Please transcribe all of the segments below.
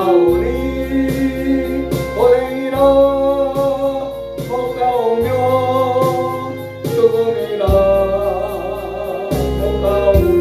가오니 고행이라 못 가오며 죽음이라 못 가오니.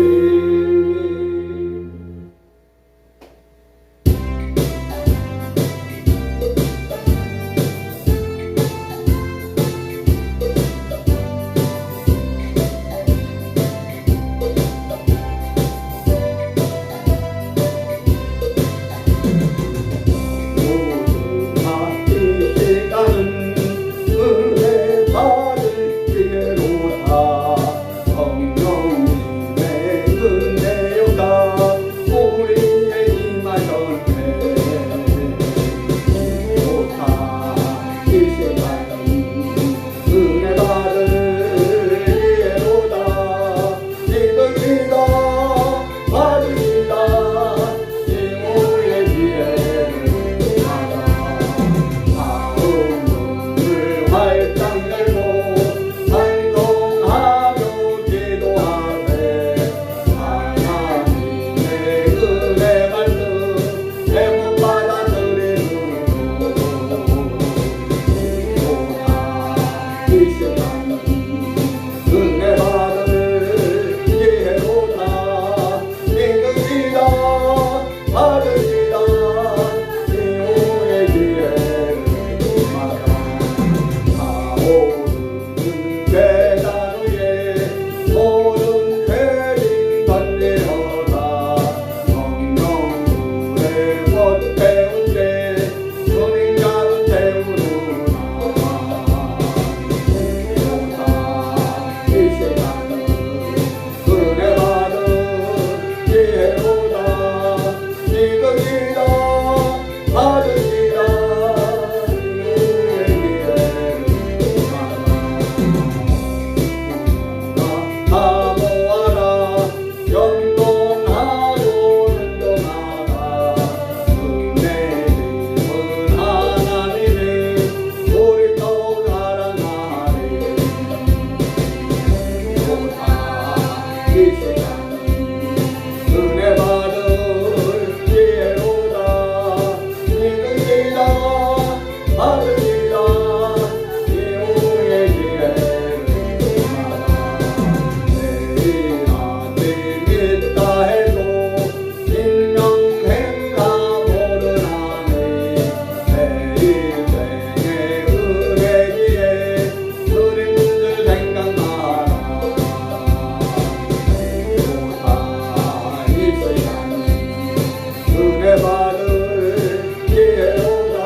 받을 기회로다.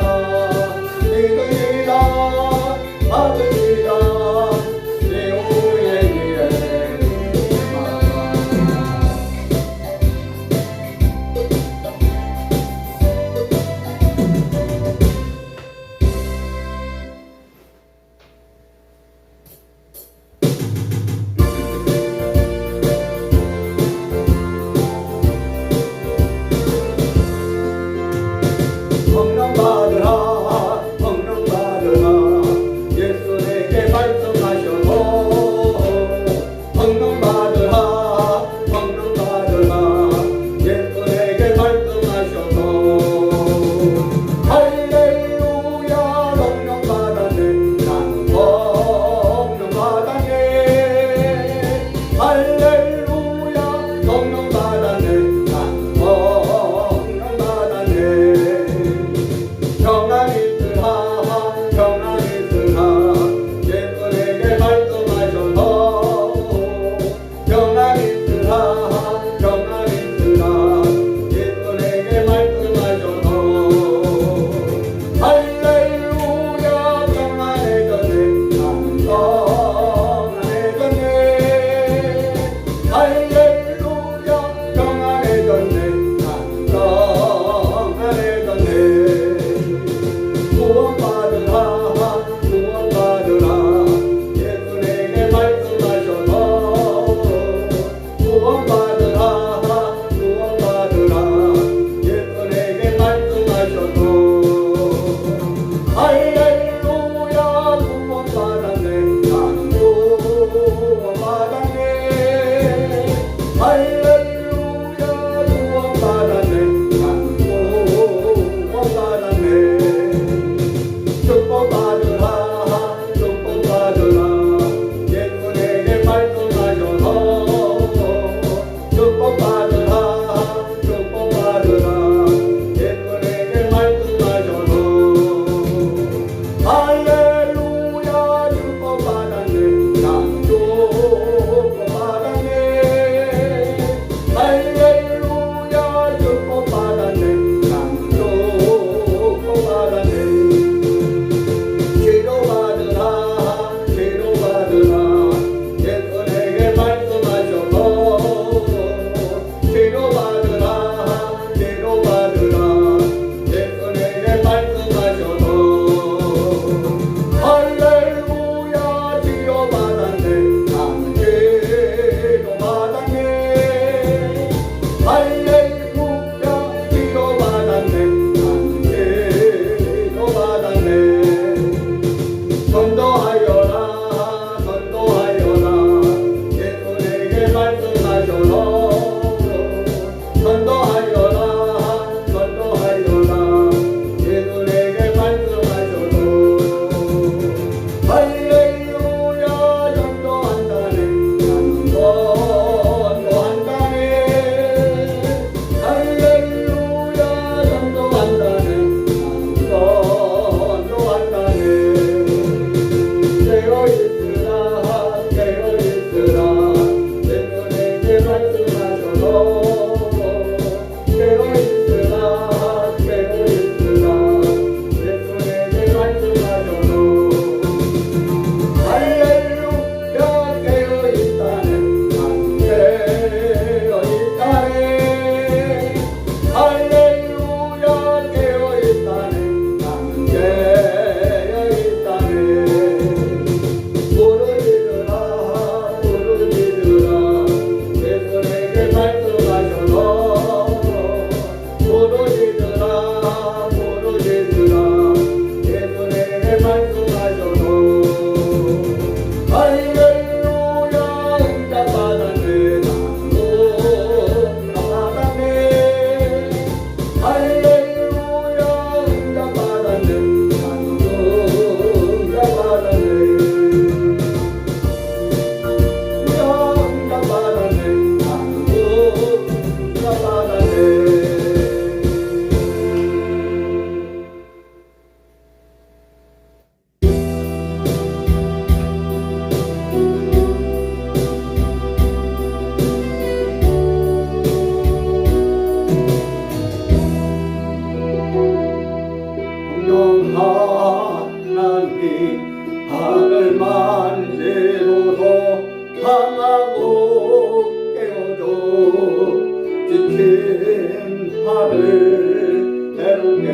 하를 해롭게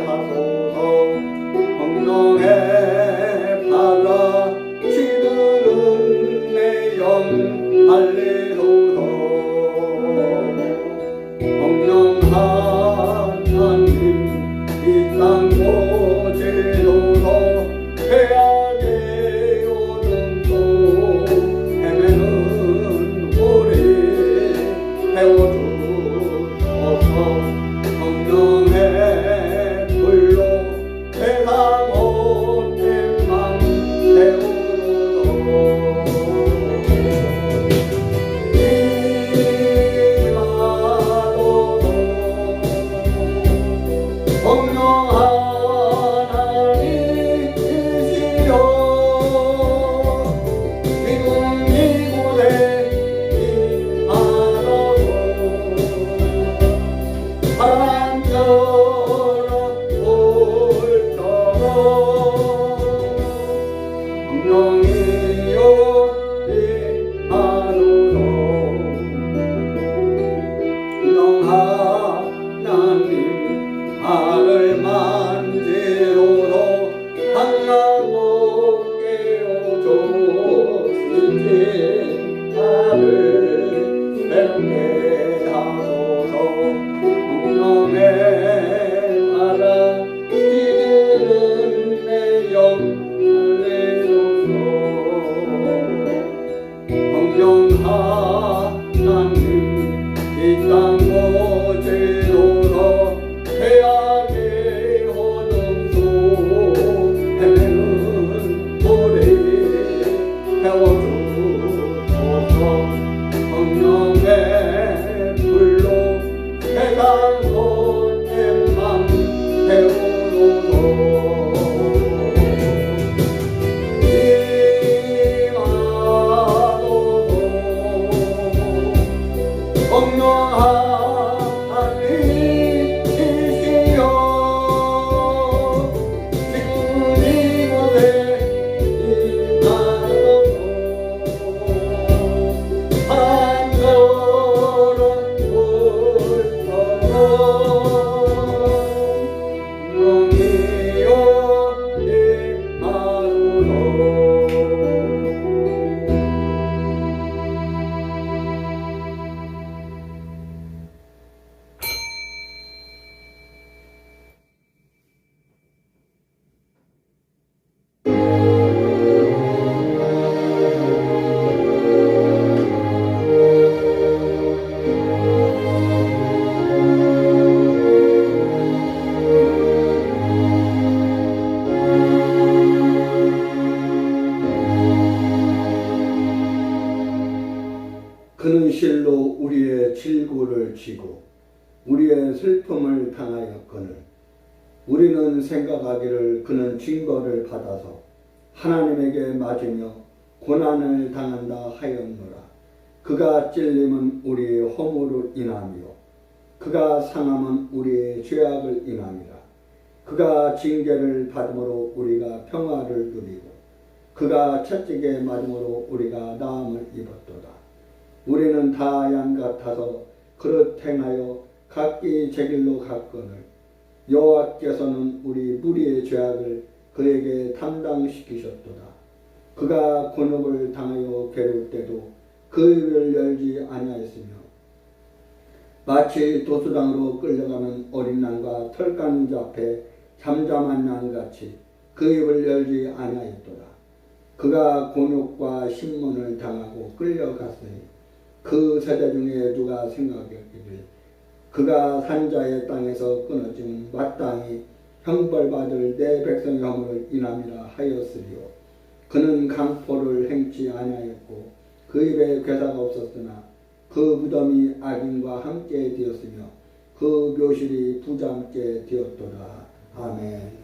하소서. 성령의 바다 시드는 내 영 알리소서. 성령 하나님 이 땅 고치소서. 죄악의 요동도 헤매는 우리 태워주소서. 성령의 불로 세상 헛됨만 태우소서. 임하소서. 성령 하나님이시여 지금 이곳에 임하소서. 바람처럼 불처럼 성령이여 임하소서. 성령 하나님 나를 만지소서. 한나고 깨어줬으니 나를 새롭게 하소서. 성령의 바람 시드는 내 영 알리소서. 성령 하나님 이 땅 고치소서. 죄악의 어둠 속 헤매는 우리 태워주소서. 성령의 불로 세상 헛됨만 태우소서. 임하소서. 성령 하나님이시여 지금 이곳에 임하소서. 바람처럼 불처럼 성령이여 그는 실로 우리의 질고를 지고 우리의 슬픔을 당하였거늘 우리는 생각하기를 그는 징벌을 받아서 하나님에게 맞으며 고난을 당한다 하였노라. 그가 찔림은 우리의 허물을 인하며 그가 상함은 우리의 죄악을 인함이라. 그가 징계를 받음으로 우리가 평화를 누리고 그가 채찍에 맞음으로 우리가 나음을 입었도다. 우리는 다 양 같아서 그릇 행하여 각기 제 길로 갔거늘 여호와께서는 우리 무리의 죄악을 그에게 담당시키셨도다. 그가 곤욕을 당하여 괴로울 때도 그 입을 열지 아니하였으며 마치 도수당으로 끌려가는 어린 양과 털가는자 앞에 잠잠한 양같이 그 입을 열지 아니하였도다. 그가 곤욕과 신문을 당하고 끌려갔으니 그 세대 중에 누가 생각했기를 그가 산자의 땅에서 끊어진 마땅히 형벌받을 내 백성의 허물을 인함이라 하였으리요. 그는 강포를 행치 아니하였고 그 입에 괴사가 없었으나 그 무덤이 악인과 함께 되었으며 그 묘실이 부자 함께 되었도다. 아멘.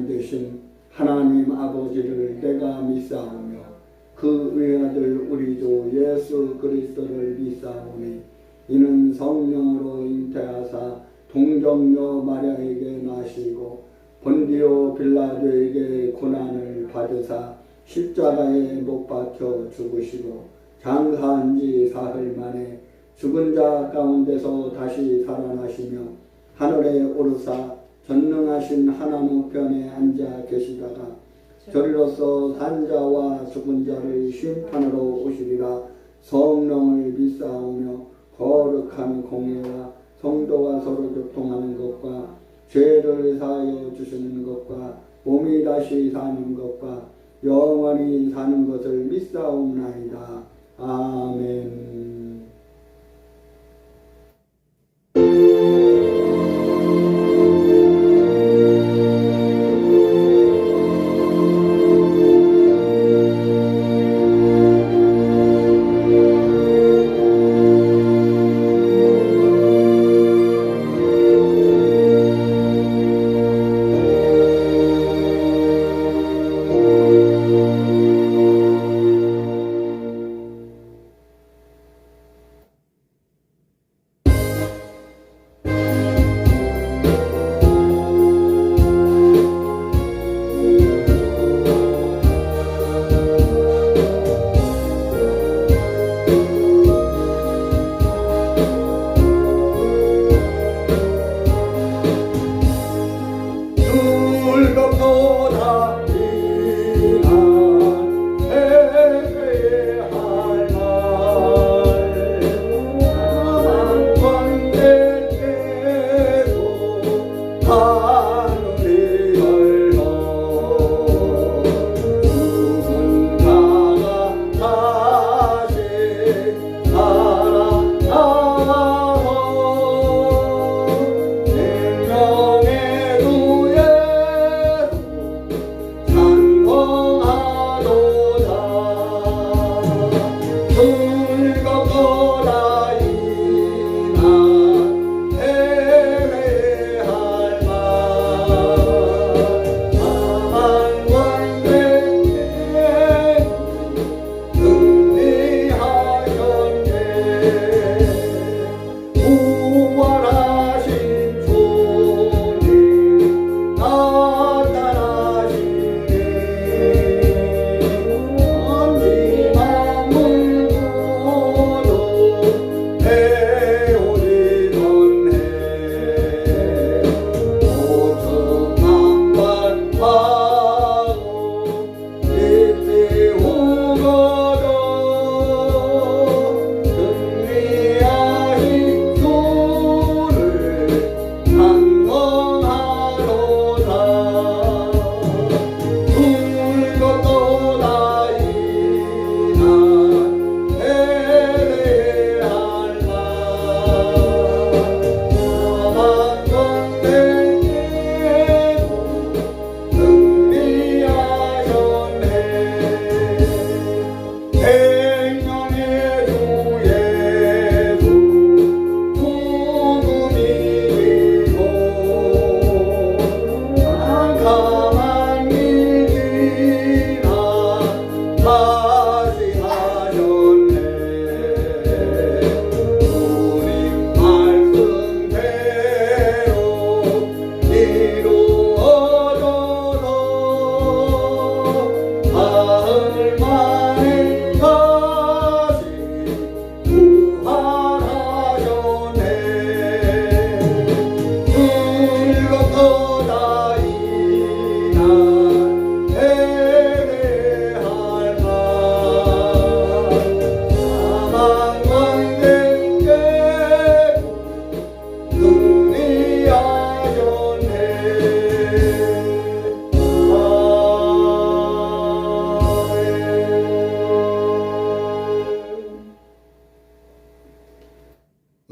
하나님 되신 하나님 아버지를 내가 믿사오며 그 외아들 우리 주 예수 그리스도를 믿사오니 이는 성령으로 잉태하사 동정녀 마리아에게 나시고 본디오 빌라도에게 고난을 받으사 십자가에 못 박혀 죽으시고 장사한 지 사흘 만에 죽은 자 가운데서 다시 살아나시며 하늘에 오르사 전능하신 하나님 우편에 앉아 계시다가 저리로서 산 자와 죽은 자를 심판으로 오시리라. 성령을 믿사오며 거룩한 공예와 성도가 서로 교통하는 것과 죄를 사하여 주시는 것과 몸이 다시 사는 것과 영원히 사는 것을 믿사옵나이다. 아멘.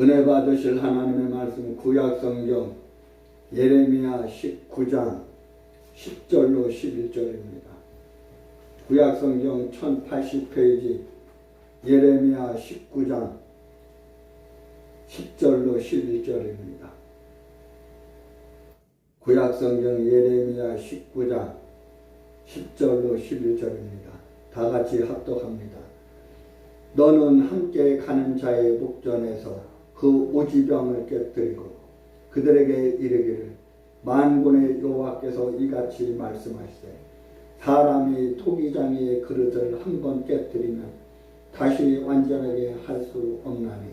은혜 받으실 하나님의 말씀 구약성경 예레미야 19장 10절로 11절입니다. 구약성경 1080페이지 예레미야 19장 10절로 11절입니다. 구약성경 예레미야 19장 10절로 11절입니다. 다 같이 합독합니다. 너는 함께 가는 자의 목전에서 그 오지병을 깨뜨리고 그들에게 이르기를 만군의 여호와께서 이같이 말씀하시되 사람이 토기장이의 그릇을 한번 깨뜨리면 다시 완전하게 할 수 없나니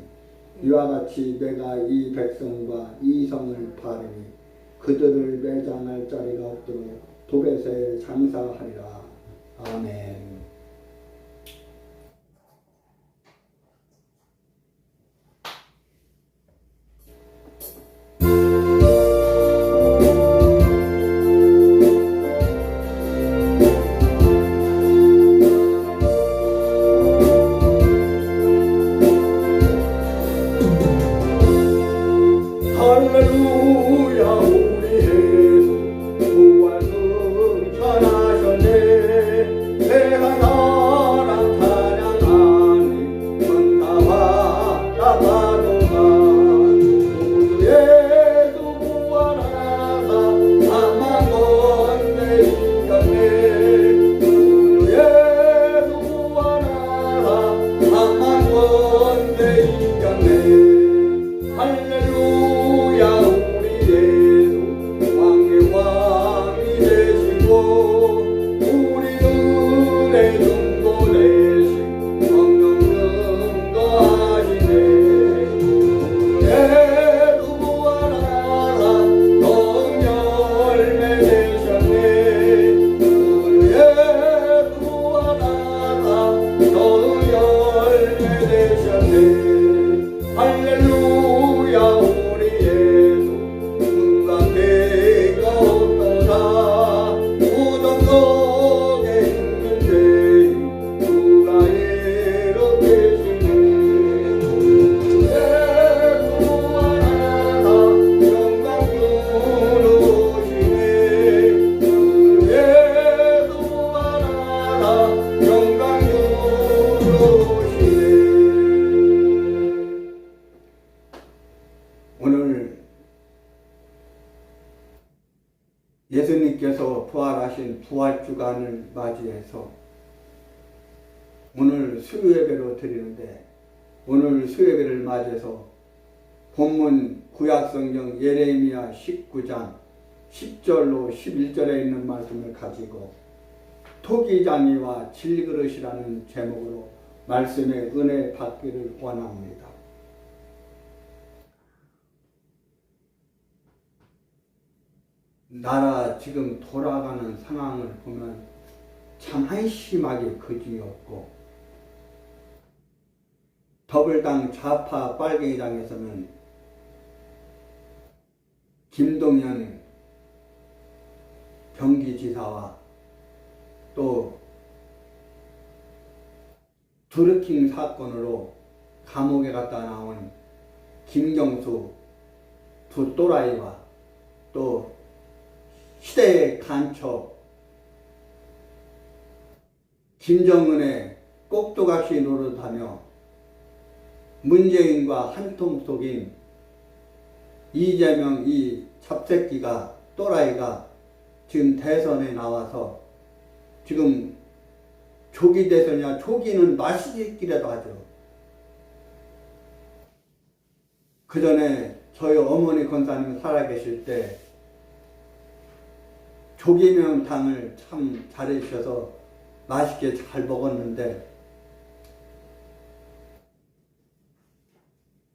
이와 같이 내가 이 백성과 이 성을 바르니 그들을 매장할 자리가 없도록 도벳에 장사하리라. 아멘. 예수님께서 부활하신 부활주간을 맞이해서 오늘 수요예배로 드리는데, 오늘 수요예배를 맞이해서 본문 구약성경 예레미야 19장 10절로 11절에 있는 말씀을 가지고 토기장이와 질그릇이라는 제목으로 말씀의 은혜 받기를 원합니다. 나라 지금 돌아가는 상황을 보면 참 한심하게 그지없고, 더불당 좌파 빨갱이당에서는 김동연 경기지사와 또 드루킹 사건으로 감옥에 갔다 나온 김경수 두 또라이와 또 시대의 간첩 김정은의 꼭두각시 노릇하며 문재인과 한통 속인 이재명 이 잡새끼가 또라이가 지금 대선에 나와서 지금 조기 대선이야. 조기는 마시기라도 하죠. 그 전에 저희 어머니 권사님 살아계실 때 조기명탕을 참 잘해주셔서 맛있게 잘 먹었는데,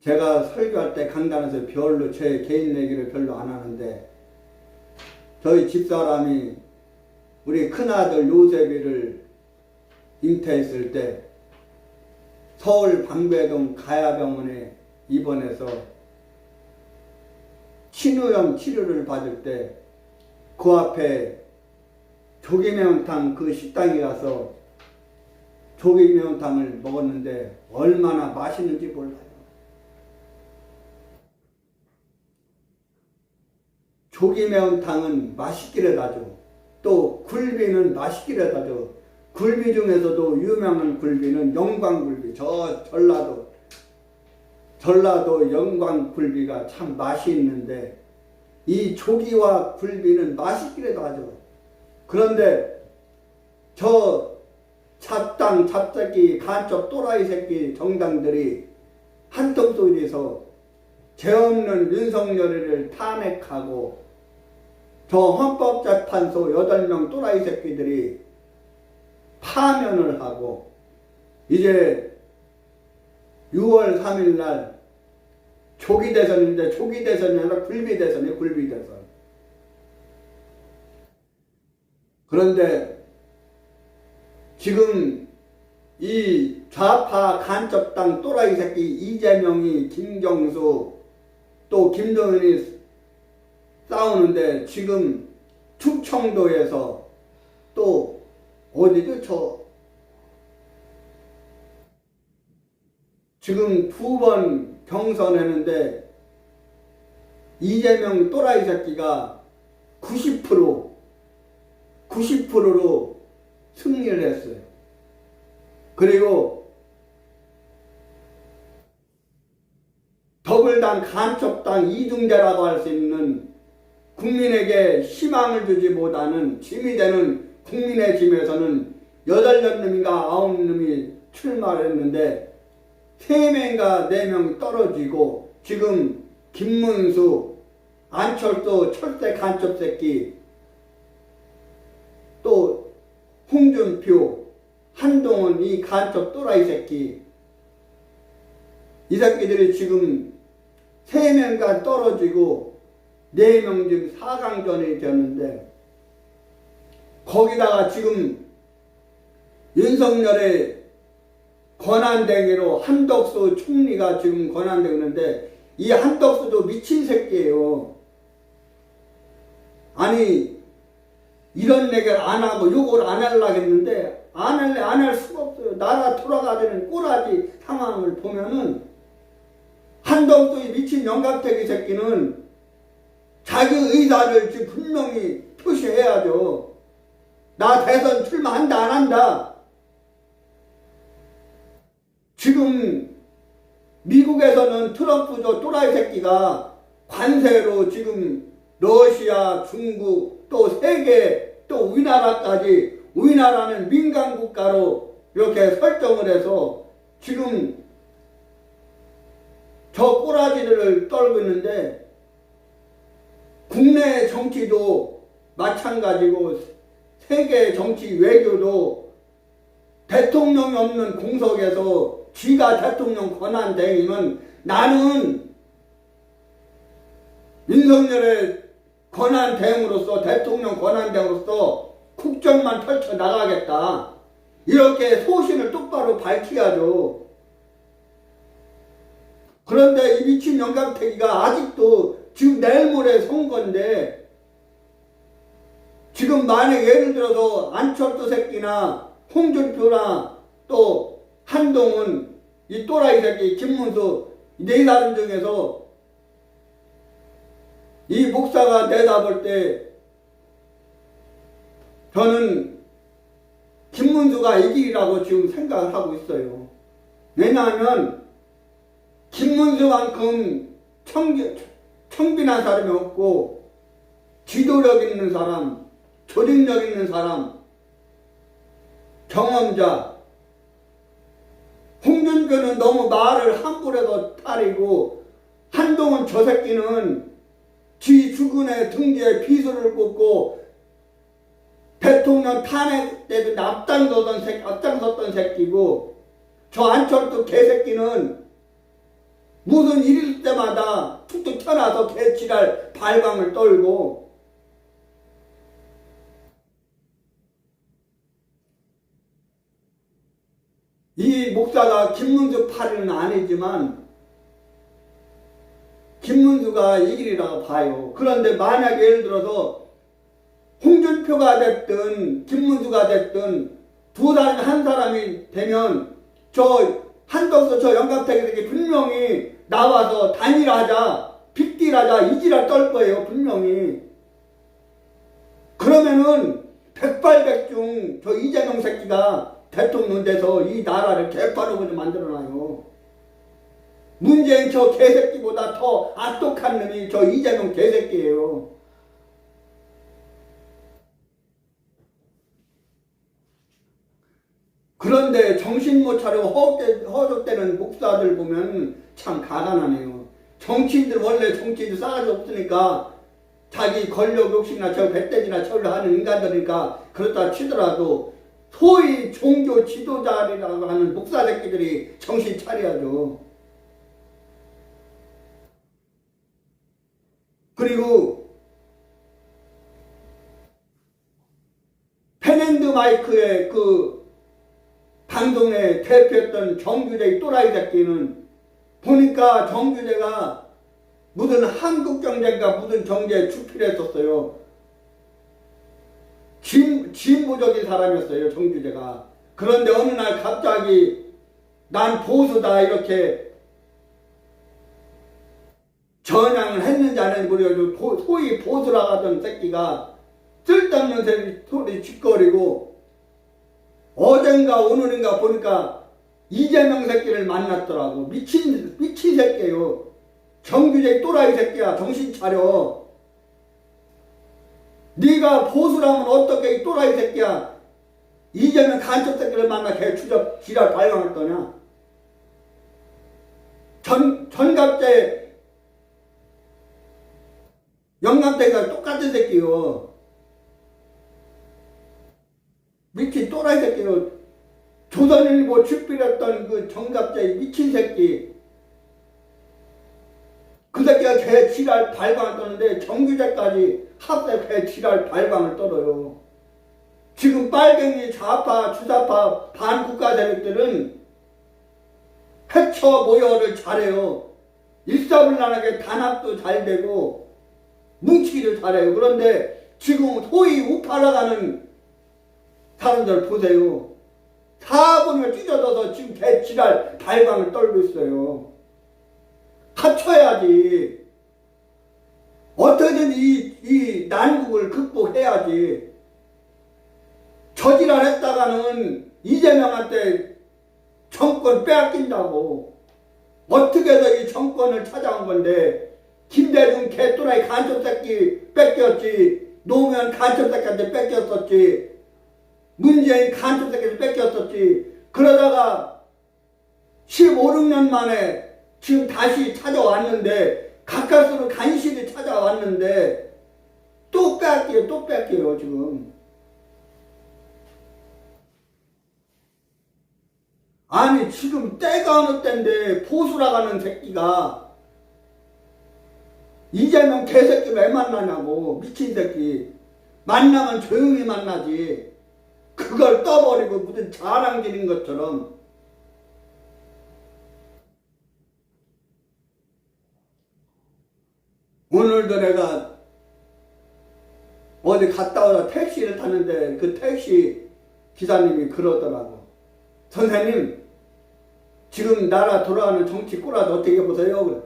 제가 설교할 때 강단에서 별로 제 개인 얘기를 별로 안 하는데, 저희 집사람이 우리 큰아들 요셉이를 잉태했을 때 서울 방배동 가야병원에 입원해서 친후염 치료를 받을 때 그 앞에 조기매운탕 그 식당에 가서 조기매운탕을 먹었는데 얼마나 맛있는지 몰라요. 조기매운탕은 맛있기를 하죠. 또 굴비는 맛있기를 하죠. 굴비 중에서도 유명한 굴비는 영광굴비, 저 전라도 영광굴비가 참 맛이 있는데, 이 조기와 굴비는 맛있기라도 하죠. 그런데 저 잡당, 잡새끼, 간첩 또라이 새끼 정당들이 한통 속에서 죄 없는 윤석열이를 탄핵하고 저 헌법재판소 8명 또라이 새끼들이 파면을 하고 이제 6월 3일 날 조기 대선인데 조기 대선이 아니라 굴비 대선이에요. 굴비 대선. 그런데 지금 이 좌파 간첩당 또라이 새끼 이재명이 김경수 또 김동연이 싸우는데 지금 충청도에서 또 어디죠? 지금 2번 경선했는데 이재명 또라이 새끼가 90%로 승리를 했어요. 그리고 더불당 간첩당 이중대라고 할 수 있는 국민에게 희망을 주지 못하는 짐이 되는 국민의 짐에서는 8놈인가 9놈이 출마를 했는데 3명인가 4명 떨어지고 지금 김문수, 안철수, 철새 간첩 새끼 또 홍준표, 한동훈 이 간첩 또라이 새끼 이 새끼들이 지금 3명간 떨어지고 4명 지금 4강전이 되었는데 거기다가 지금 윤석열의 권한대행으로 한덕수 총리가 지금 권한대행인데 이 한덕수도 미친 새끼예요. 아니 이런 얘기를 안 하고 욕을 안 하려고 했는데 안 할 수가 없어요. 나라 돌아가는 꼬라지 상황을 보면은 한덕수의 미친 영감태기 새끼는 자기 의사를 지금 분명히 표시해야죠. 나 대선 출마한다 안 한다. 지금 미국에서는 트럼프 저 또라이 새끼가 관세로 지금 러시아, 중국 또 세계 또 우리나라까지 우리나라는 민간국가로 이렇게 설정을 해서 지금 저 꼬라지를 떨고 있는데 국내 정치도 마찬가지고 세계 정치 외교도 대통령이 없는 공석에서 쥐가 대통령 권한 대행이면 나는 윤석열의 권한 대행으로서 대통령 권한 대행으로서 국정만 펼쳐 나가겠다. 이렇게 소신을 똑바로 밝혀야죠. 그런데 이 미친 영감태기가 아직도 지금 내일 모레 선거인데 지금 만약 예를 들어서 안철수 새끼나 홍준표나 또 한동훈 이 또라이 새끼 김문수 네 사람 중에서 이 목사가 내다볼 때 저는 김문수가 이기리라고 지금 생각을 하고 있어요. 왜냐하면 김문수만큼 청빈한 사람이 없고 지도력 있는 사람, 조직력 있는 사람, 경험자. 홍준표는 너무 말을 함부로 해서 탈이고 한동훈 저 새끼는 지 주군의 등지에 비수를 꽂고 대통령 탄핵 때도 앞장섰던 새끼고 저 안철수 개새끼는 무슨 일 있을 때마다 툭툭 튀어나와서 개치랄 발광을 떨고 이 목사가 김문수 팔이는 아니지만 김문수가 이기리라고 봐요. 그런데 만약에 예를 들어서 홍준표가 됐든 김문수가 됐든 두 사람 한 사람이 되면 저 한덕수 저 영감태기들이 분명히 나와서 단일하자 빅딜하자 이지랄 떨 거예요. 분명히. 그러면은 백발백중 저 이재명 새끼가 대통령 돼서 이 나라를 개판으로 만들어놔요. 문재인 저 개새끼보다 더 악독한 놈이 저 이재명 개새끼예요. 그런데 정신 못 차리고 허덕대는 목사들 보면 참 가관하네요. 정치인들 원래 정치인들 싸가지 없으니까 자기 권력 욕심이나 저 배때지나 저를 하는 인간들이니까 그렇다 치더라도 소위 종교 지도자라고 하는 목사 새끼들이 정신 차려야죠. 그리고 펜앤드 마이크의 그 방송에 대표했던 정규재의 또라이 새끼는 보니까 정규재가 무슨 한국경제인가 무슨 경제에 주필했었어요. 진보적인 사람이었어요, 정규재가. 그런데 어느 날 갑자기 난 보수다 이렇게 전향을 했는지 안 했는지 모르겠고 소위 보수라고 하던 새끼가 쓸데없는 소리 짓거리고 어젠가 오늘인가 보니까 이재명 새끼를 만났더라고. 미친 새끼예요. 정규재 또라이 새끼야. 정신 차려. 네가 보수라면 어떻게 이 또라이 새끼야. 이재명 간첩 새끼를 만나 걔 추적 지랄 발광할 거냐. 전갑제 영남대가 똑같은 새끼요. 미친 또라이 새끼요. 조선일보 출필했던 그 정갑제 미친 새끼. 그 새끼가 개 지랄 발광을 떠는데 정규제까지 합세 개 지랄 발광을 떨어요. 지금 빨갱이 좌파 주사파 반국가 세력들은 해쳐 모여를 잘해요. 일사불란하게 단합도 잘 되고 뭉치기도 잘해요. 그런데 지금 소위 우파라가는 사람들 보세요. 4분을 찢어져서 지금 개지랄 발광을 떨고 있어요. 갖춰야지. 어떻게든 이 난국을 극복해야지. 저지랄 했다가는 이재명한테 정권 빼앗긴다고. 어떻게 해서 이 정권을 찾아온 건데 김대중 개또라이 간첩새끼 뺏겼지. 노무현 간첩새끼한테 뺏겼었지. 문재인 간첩새끼를 뺏겼었지. 그러다가 15, 16년 만에 지금 다시 찾아왔는데 가까스로 간신히 찾아왔는데 또 뺏겨요 지금. 아니 지금 때가 어느 때인데 보수라가는 새끼가 이재명 개새끼 왜 만나냐고. 미친 새끼. 만나면 조용히 만나지. 그걸 떠버리고 무슨 자랑질인 것처럼. 오늘도 내가 어디 갔다 오다 택시를 탔는데 그 택시 기사님이 그러더라고. 선생님 지금 나라 돌아가는 정치 꼴아도 어떻게 보세요? 그래.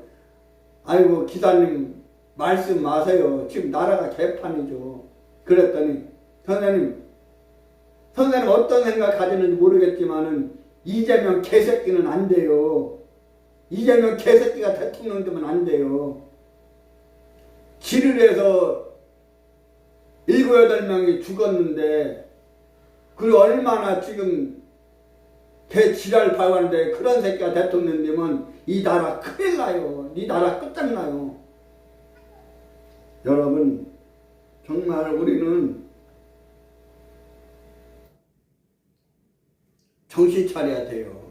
아이고 기사님 말씀 마세요. 지금 나라가 개판이죠. 그랬더니 선생님 어떤 생각 가지는지 모르겠지만은 이재명 개새끼는 안 돼요. 이재명 개새끼가 대통령 되면 안 돼요. 지르해서 7, 8명이 죽었는데 그 얼마나 지금 개 지랄 발광하는데 그런 새끼가 대통령 되면 이 나라 큰일 나요. 이 나라 끝장나요. 여러분 정말 우리는 정신 차려야 돼요.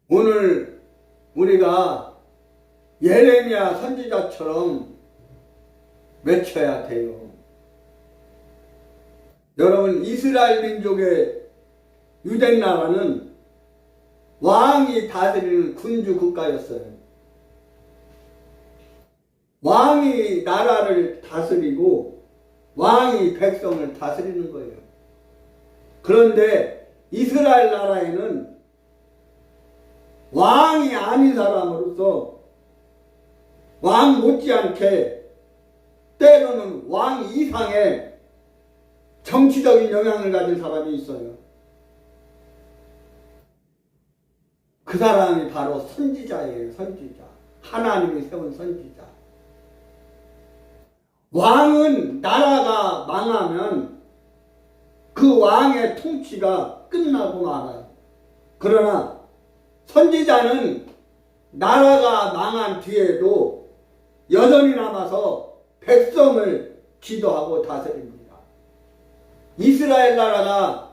오늘 우리가 예레미야 선지자처럼 외쳐야 돼요. 여러분 이스라엘 민족의 유대 나라는 왕이 다스리는 군주 국가였어요. 왕이 나라를 다스리고 왕이 백성을 다스리는 거예요. 그런데 이스라엘 나라에는 왕이 아닌 사람으로서 왕 못지않게 때로는 왕 이상의 정치적인 영향을 가진 사람이 있어요. 그 사람이 바로 선지자예요. 선지자. 하나님이 세운 선지자. 왕은 나라가 망하면 그 왕의 통치가 끝나고 말아요. 그러나 선지자는 나라가 망한 뒤에도 여전히 남아서 백성을 지도하고 다스립니다. 이스라엘 나라가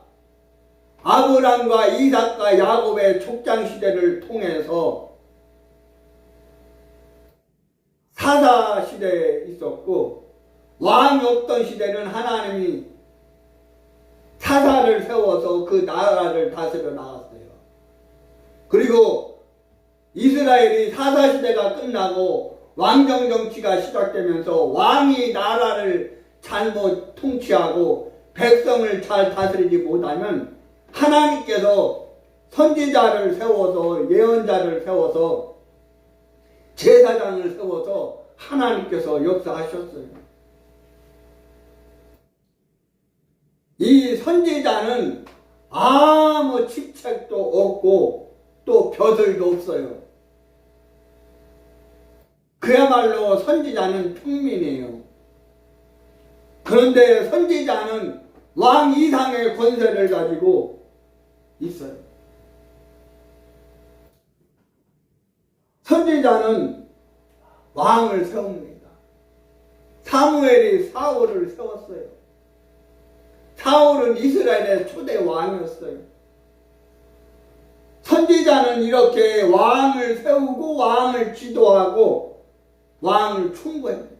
아브람과 이삭과 야곱의 족장시대를 통해서 사사시대에 있었고, 왕이 없던 시대는 하나님이 사사를 세워서 그 나라를 다스려 나갔어요. 그리고 이스라엘이 사사시대가 끝나고 왕정정치가 시작되면서 왕이 나라를 잘못 통치하고 백성을 잘 다스리지 못하면 하나님께서 선지자를 세워서, 예언자를 세워서, 제사장을 세워서 하나님께서 역사하셨어요. 이 선지자는 아무 직책도 없고 또 벼슬도 없어요. 그야말로 선지자는 평민이에요. 그런데 선지자는 왕 이상의 권세를 가지고 있어요. 선지자는 왕을 세웁니다. 사무엘이 사울을 세웠어요. 사울은 이스라엘의 초대 왕이었어요. 선지자는 이렇게 왕을 세우고 왕을 지도하고 왕을 충고합니다.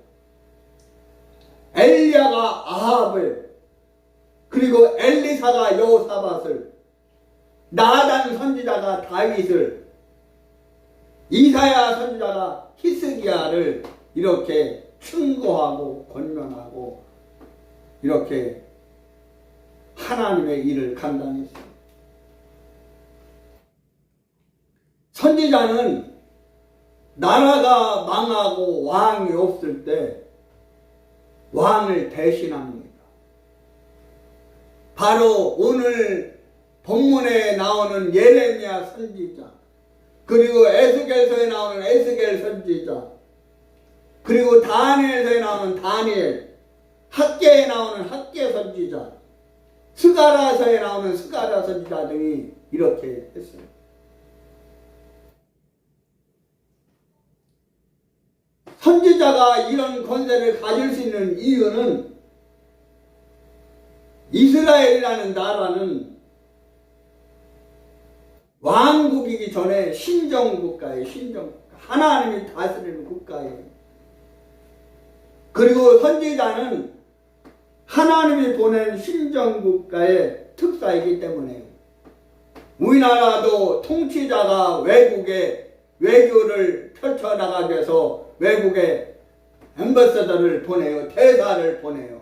엘리야가 아합을, 그리고 엘리사가 여호사밧을, 나단 선지자가 다윗을, 이사야 선지자가 히스기야를 이렇게 충고하고 권면하고 이렇게 하나님의 일을 감당했습니다. 선지자는 나라가 망하고 왕이 없을 때 왕을 대신합니다. 바로 오늘 본문에 나오는 예레미야 선지자, 그리고 에스겔서에 나오는 에스겔 선지자, 그리고 다니엘서에 나오는 다니엘, 학개에 나오는 학개 선지자, 스가랴서에 나오는 스가랴 선지자 등이 이렇게 했어요. 선지자가 이런 권세를 가질 수 있는 이유는 이스라엘이라는 나라는 왕국이기 전에 신정국가예요. 신정국가. 하나님이 다스리는 국가예요. 그리고 선지자는 하나님이 보낸 신정국가의 특사이기 때문에 우리나라도 통치자가 외국에 외교를 펼쳐나가기 위해서 외국에 엠버서더를 보내요. 대사를 보내요.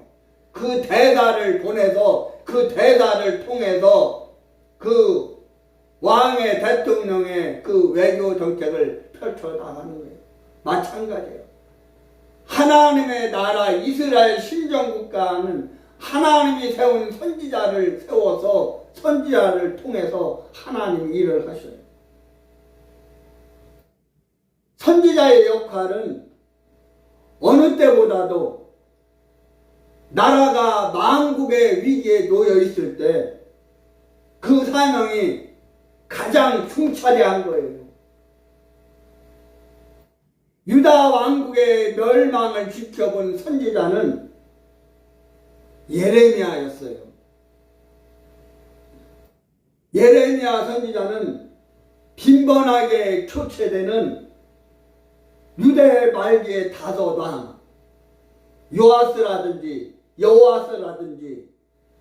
그 대사를 보내서 그 대사를 통해서 그 왕의 대통령의 그 외교 정책을 펼쳐나가는 거예요. 마찬가지예요. 하나님의 나라 이스라엘 신정국가는 하나님이 세운 선지자를 세워서 선지자를 통해서 하나님이 일을 하셔요. 선지자의 역할은 어느 때보다도 나라가 망국의 위기에 놓여 있을 때 그 사명이 가장 흉차대한 거예요. 유다 왕국의 멸망을 지켜본 선지자는 예레미야였어요. 예레미야 선지자는 빈번하게 교체되는 유대 말기의 다섯 왕, 요아스라든지 여호아스라든지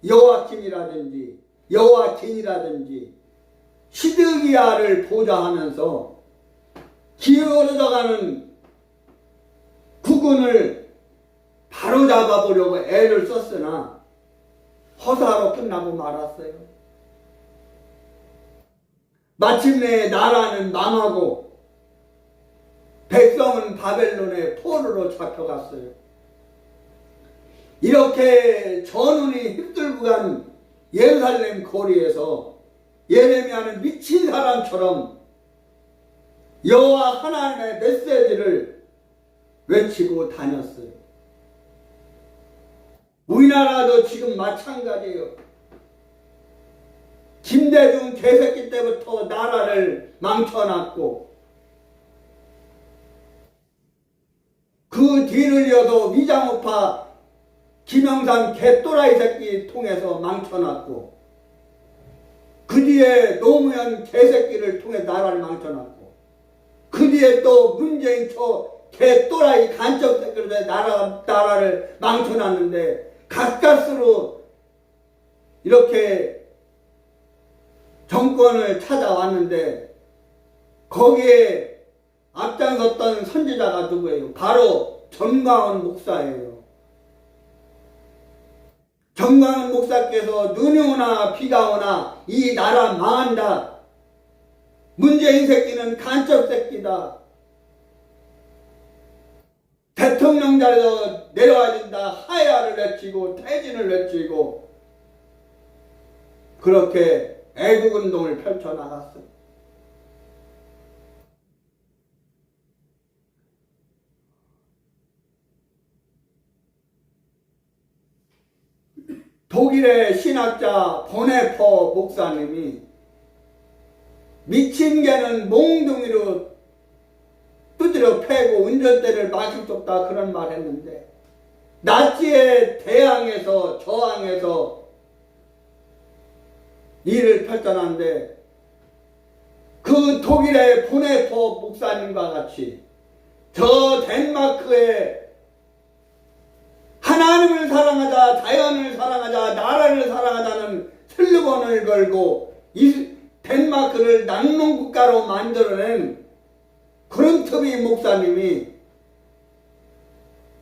여호아킴이라든지 여호아긴이라든지 시드기야를 보좌하면서 기울어져가는 국군을 바로잡아보려고 애를 썼으나 허사로 끝나고 말았어요. 마침내 나라는 망하고 백성은 바벨론의 포로로 잡혀갔어요. 이렇게 전운이 휩들고 간 예루살렘 거리에서 예레미야는 미친 사람처럼 여호와 하나님의 메시지를 외치고 다녔어요. 우리나라도 지금 마찬가지예요. 김대중 개새끼 때부터 나라를 망쳐놨고 그 뒤를 이어서 위장우파 김영삼 개또라이 새끼 통해서 망쳐놨고 그 뒤에 노무현 개새끼를 통해 나라를 망쳐놨고 그 뒤에 또 문재인 개또라이 간첩 새끼를 통해 나라를 망쳐놨는데 가까스로 이렇게 정권을 찾아왔는데 거기에 앞장섰던 선지자가 누구예요? 바로 정광훈 목사예요. 정광훈 목사께서 눈이 오나 비가 오나 이 나라 망한다. 문재인 새끼는 간첩 새끼다. 대통령 자리에서 내려와야 된다. 하야를 외치고 퇴진을 외치고 그렇게 애국운동을 펼쳐나갔어. 독일의 신학자 보네퍼 목사님이 미친 개는 몽둥이로 두드려 패고 운전대를 마중 쫓다 그런 말 했는데 나치에 대항해서 저항해서 일을 펼쳐놨는데 그 독일의 보네퍼 목사님과 같이 저 덴마크에 하나님을 사랑하자, 자연을 사랑하자, 나라를 사랑하자는 슬로건을 걸고 이 덴마크를 낙농국가로 만들어낸 그룬트비 목사님이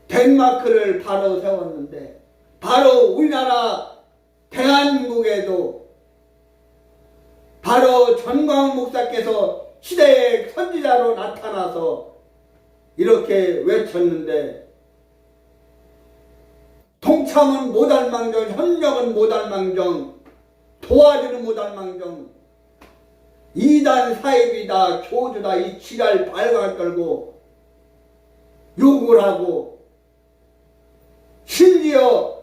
덴마크를 바로 세웠는데 바로 우리나라 대한민국에도 바로 전광훈 목사께서 시대의 선지자로 나타나서 이렇게 외쳤는데 통참은 못할망정, 협력은 못할망정, 도와주는 못할망정, 이단 사입이다, 교주다, 이 지랄 발광을 떨고 욕을 하고 심지어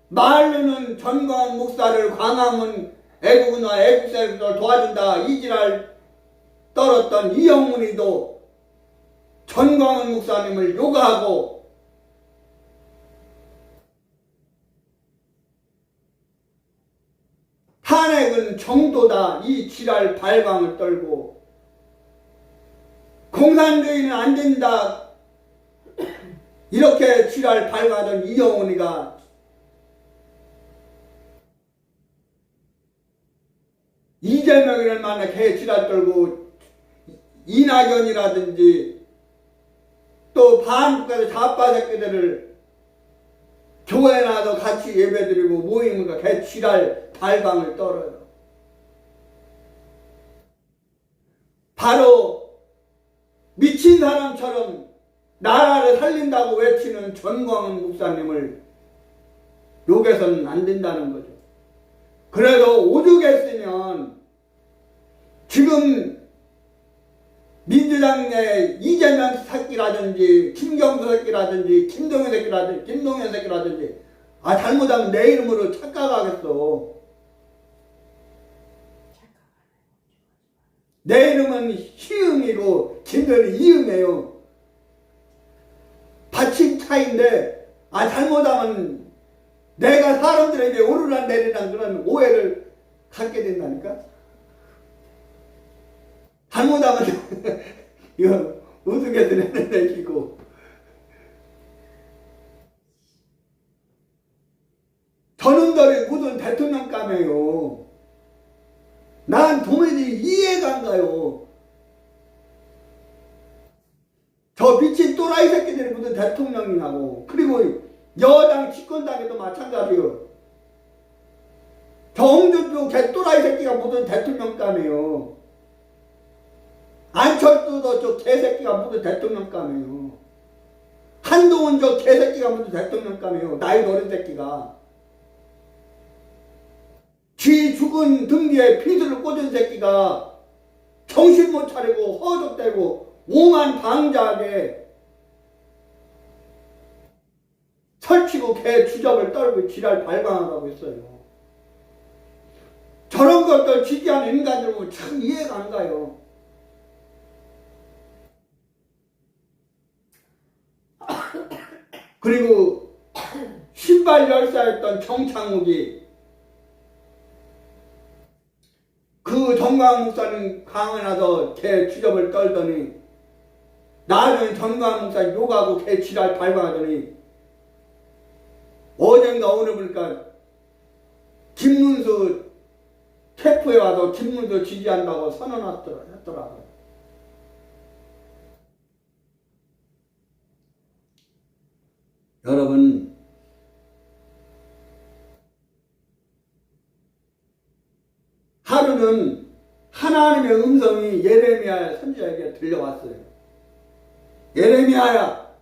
말로는 전광훈 목사를 광화문 애국이나 애국사를 도와준다 이 지랄 떨었던 이영문이도 전광훈 목사님을 욕하고 탄핵은 정도다 이 지랄 발광을 떨고 공산주의는 안 된다 이렇게 지랄 발광하던 이영훈이가 이재명이를 만나 개 지랄 떨고 이낙연이라든지 또 반국가의 좌파 새끼들을 교회 나서 같이 예배드리고 모임과 개 지랄 발광을 떨어요. 바로 미친 사람처럼 나라를 살린다고 외치는 전광훈 목사님을 욕해서는 안 된다는 거죠. 그래도 오죽했으면 지금 민주당 내 이재명 새끼라든지 김경수 새끼라든지 김동연 새끼라든지 잘못하면 내 이름으로 착각하겠어. 내 이름은 희응이고 김동연이 이응이에요. 받침 차인데 잘못하면 내가 사람들에게 오르락 내리락 그런 오해를 갖게 된다니까. 잘못하면 이거 우스갯소리 하는 얘기고 저놈들이 무슨 대통령감이에요. 난 도무지 이해가 안 가요. 저 미친 또라이 새끼들이 무슨 대통령이냐고. 그리고 여당 집권당에도 마찬가지요. 저 홍준표 개또라이 새끼가 무슨 대통령감이에요. 안철수도 저 개새끼가 무슨 대통령감이에요. 한동훈 저 개새끼가 무슨 대통령감이에요. 나이 어린 새끼가. 쥐 죽은 등 뒤에 피드를 꽂은 새끼가 저 정신 못 차리고 허덕대고 오만 방자하게 설치고 개 주접을 떨고 지랄 발광하고 있어요. 저런 것들 지지하는 인간들 보면 참 이해가 안 가요. 그리고 신발 열사였던 정창욱이 그 정광 목사는 강원에서 개 주접을 떨더니 나중에 정광 목사 욕하고 개 지랄 발광하더니 어젠가 오늘 보니까 김문수 캠프에 와서 김문수 지지한다고 선언했더라고요. 여러분, 하루는 하나님의 음성이 예레미야 선지자에게 들려왔어요. 예레미야야,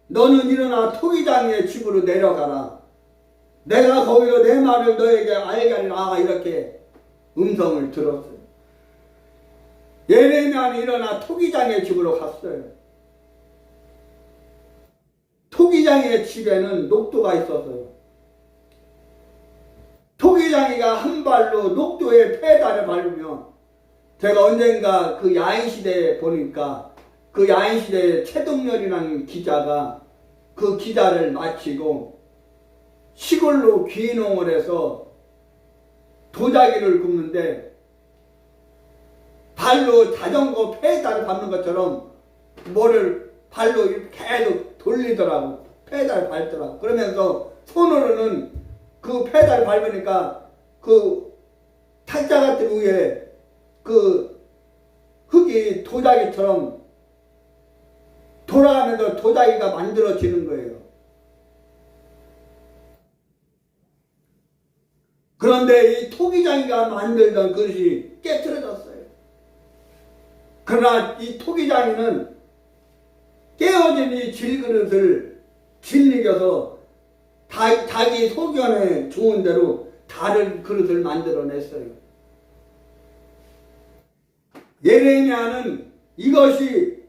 너는 일어나 토기장의 집으로 내려가라. 내가 거기서 내 말을 너에게 알게 하리라. 이렇게 음성을 들었어요. 예레미야는 일어나 토기장의 집으로 갔어요. 토기장의 집에는 녹두가 있었어요. 토기장이가 한 발로 녹두의 페달을 밟으며, 제가 언젠가 그 야인시대에 보니까 그 야인시대에 최동렬이라는 기자가 그 기자를 마치고 시골로 귀농을 해서 도자기를 굽는데 발로 자전거 페달을 밟는 것처럼 뭐를 발로 이렇게 계속 돌리더라고. 페달 밟더라고. 그러면서 손으로는 그 페달 밟으니까 그 탄자 같은 위에 그 흙이 도자기처럼 돌아가면서 도자기가 만들어지는 거예요. 그런데 이 토기장이가 만들던 그릇이 깨트려졌어요. 그러나 이 토기장이는 깨어진 이 질그릇을 질리겨서 자기 소견에 좋은 대로 다른 그릇을 만들어냈어요. 예레미야는 이것이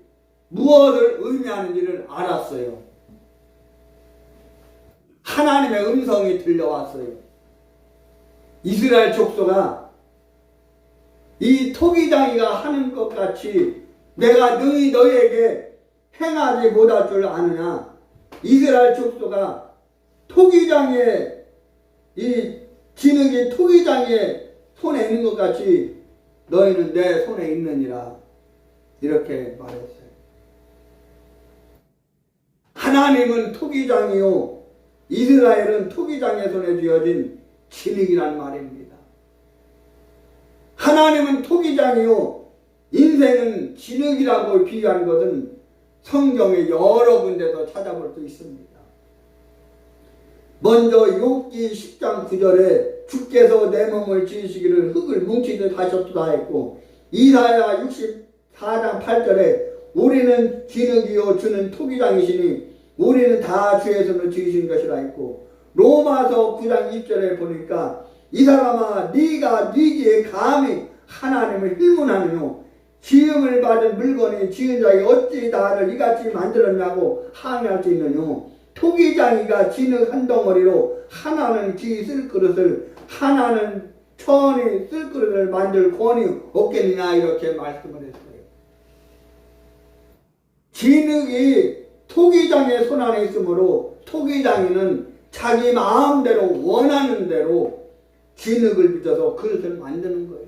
무엇을 의미하는지를 알았어요. 하나님의 음성이 들려왔어요. 이스라엘 족속아, 이 토기장이가 하는 것 같이 내가 능히 너희에게 행하지 못할 줄 아느냐. 이스라엘 족속아, 토기장의 이 진흙이 토기장의 손에 있는 것 같이 너희는 내 손에 있느니라. 이렇게 말했어요. 하나님은 토기장이요 이스라엘은 토기장의 손에 쥐어진 진흙이란 말입니다. 하나님은 토기장이요 인생은 진흙이라고 비유한 것은 성경에 여러 군데서 찾아볼 수 있습니다. 먼저 욥기 10장 9절에 주께서 내 몸을 지으시기를 흙을 뭉치듯 하셨도다 했고, 이사야 64장 8절에 우리는 진흙이요 주는 토기장이시니 우리는 다 주의 손으로 지으신 것이라 했고, 로마서 9장 2절에 보니까 이 사람아 네가 네기에 감히 하나님을 힐문하느뇨. 지음을 받은 물건이 지은 자에게 어찌 나를 이같이 만들었냐고 항의할 수 있느뇨. 토기장이가 진흙 한 덩어리로 하나는 기 쓸 그릇을 하나는 천이 쓸 그릇을 만들 권이 없겠느냐. 이렇게 말씀을 했어요. 진흙이 토기장의 손 안에 있으므로 토기장이는 자기 마음대로 원하는 대로 진흙을 빚어서 그릇을 만드는 거예요.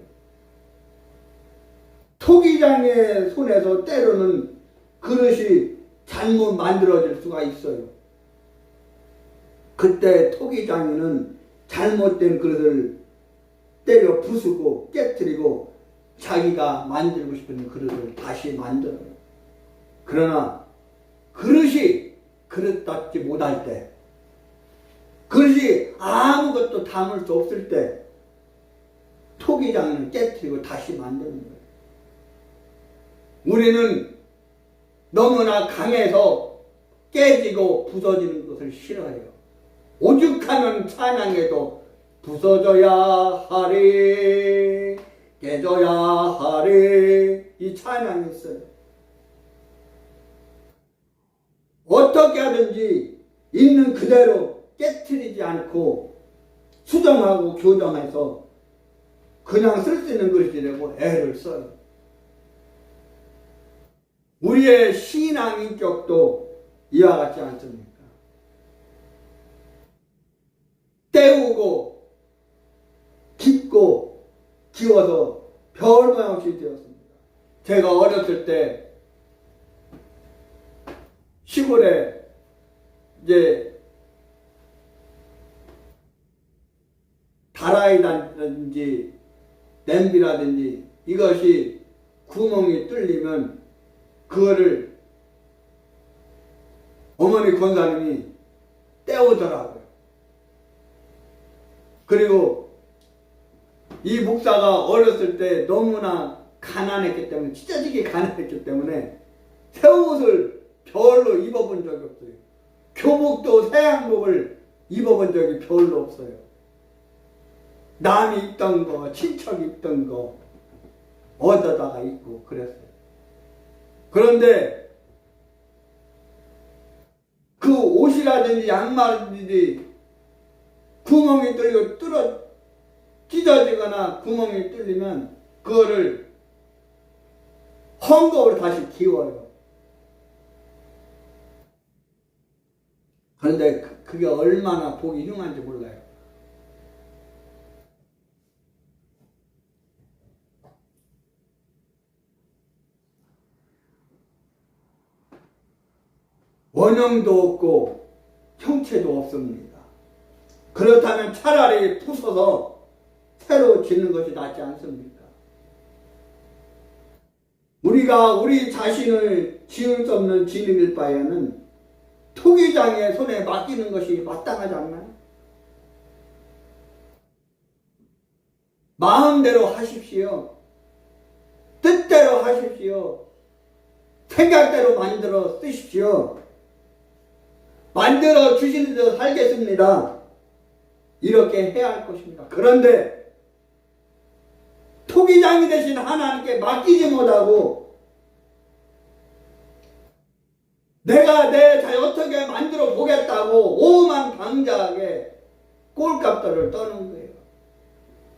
토기장의 손에서 때로는 그릇이 잘못 만들어질 수가 있어요. 그때 토기장이는 잘못된 그릇을 때려 부수고 깨뜨리고 자기가 만들고 싶은 그릇을 다시 만들어요. 그러나 그릇이 그릇답지 못할 때, 그릇이 아무것도 담을 수 없을 때 토기장은 깨뜨리고 다시 만드는 거예요. 우리는 너무나 강해서 깨지고 부서지는 것을 싫어해요. 오죽하면 찬양에도 부서져야 하리 깨져야 하리 이 찬양이 있어요. 어떻게 하든지 있는 그대로 깨트리지 않고 수정하고 교정해서 그냥 쓸 수 있는 것이라고 애를 써요. 우리의 신앙 인격도 이와 같지 않습니까? 때우고 깊고 기워서 별 모양 없이 되었습니다. 제가 어렸을 때 시골에 이제 다라이라든지 냄비라든지 이것이 구멍이 뚫리면 그거를 어머니 권사님이 떼우더라고요. 그리고 이 목사가 어렸을 때 너무나 가난했기 때문에 찢어지게 가난했기 때문에 새 옷을 별로 입어본 적이 없어요. 교복도 새 양복을 입어본 적이 별로 없어요. 남이 입던 거, 친척이 입던 거 얻어다가 입고 그랬어요. 그런데 그 옷이라든지 양말이든지 구멍이 뚫리고 찢어지거나 구멍이 뚫리면 그거를 헝겊으로 다시 기워요. 그런데 그게 얼마나 복이 흉한지 몰라요. 원형도 없고 형체도 없습니다. 그렇다면 차라리 부숴서 새로 짓는 것이 낫지 않습니까? 우리가 우리 자신을 지을 수 없는 지능일 바에는 토기장의 손에 맡기는 것이 마땅하지 않나요? 마음대로 하십시오. 뜻대로 하십시오. 생각대로 만들어 쓰십시오. 만들어 주시는 대로 살겠습니다. 이렇게 해야 할 것입니다. 그런데 토기장이 되신 하나님께 맡기지 못하고 내가 내 자녀 어떻게 만들어 보겠다고 오만 방자하게 꼴값들을 떠는 거예요.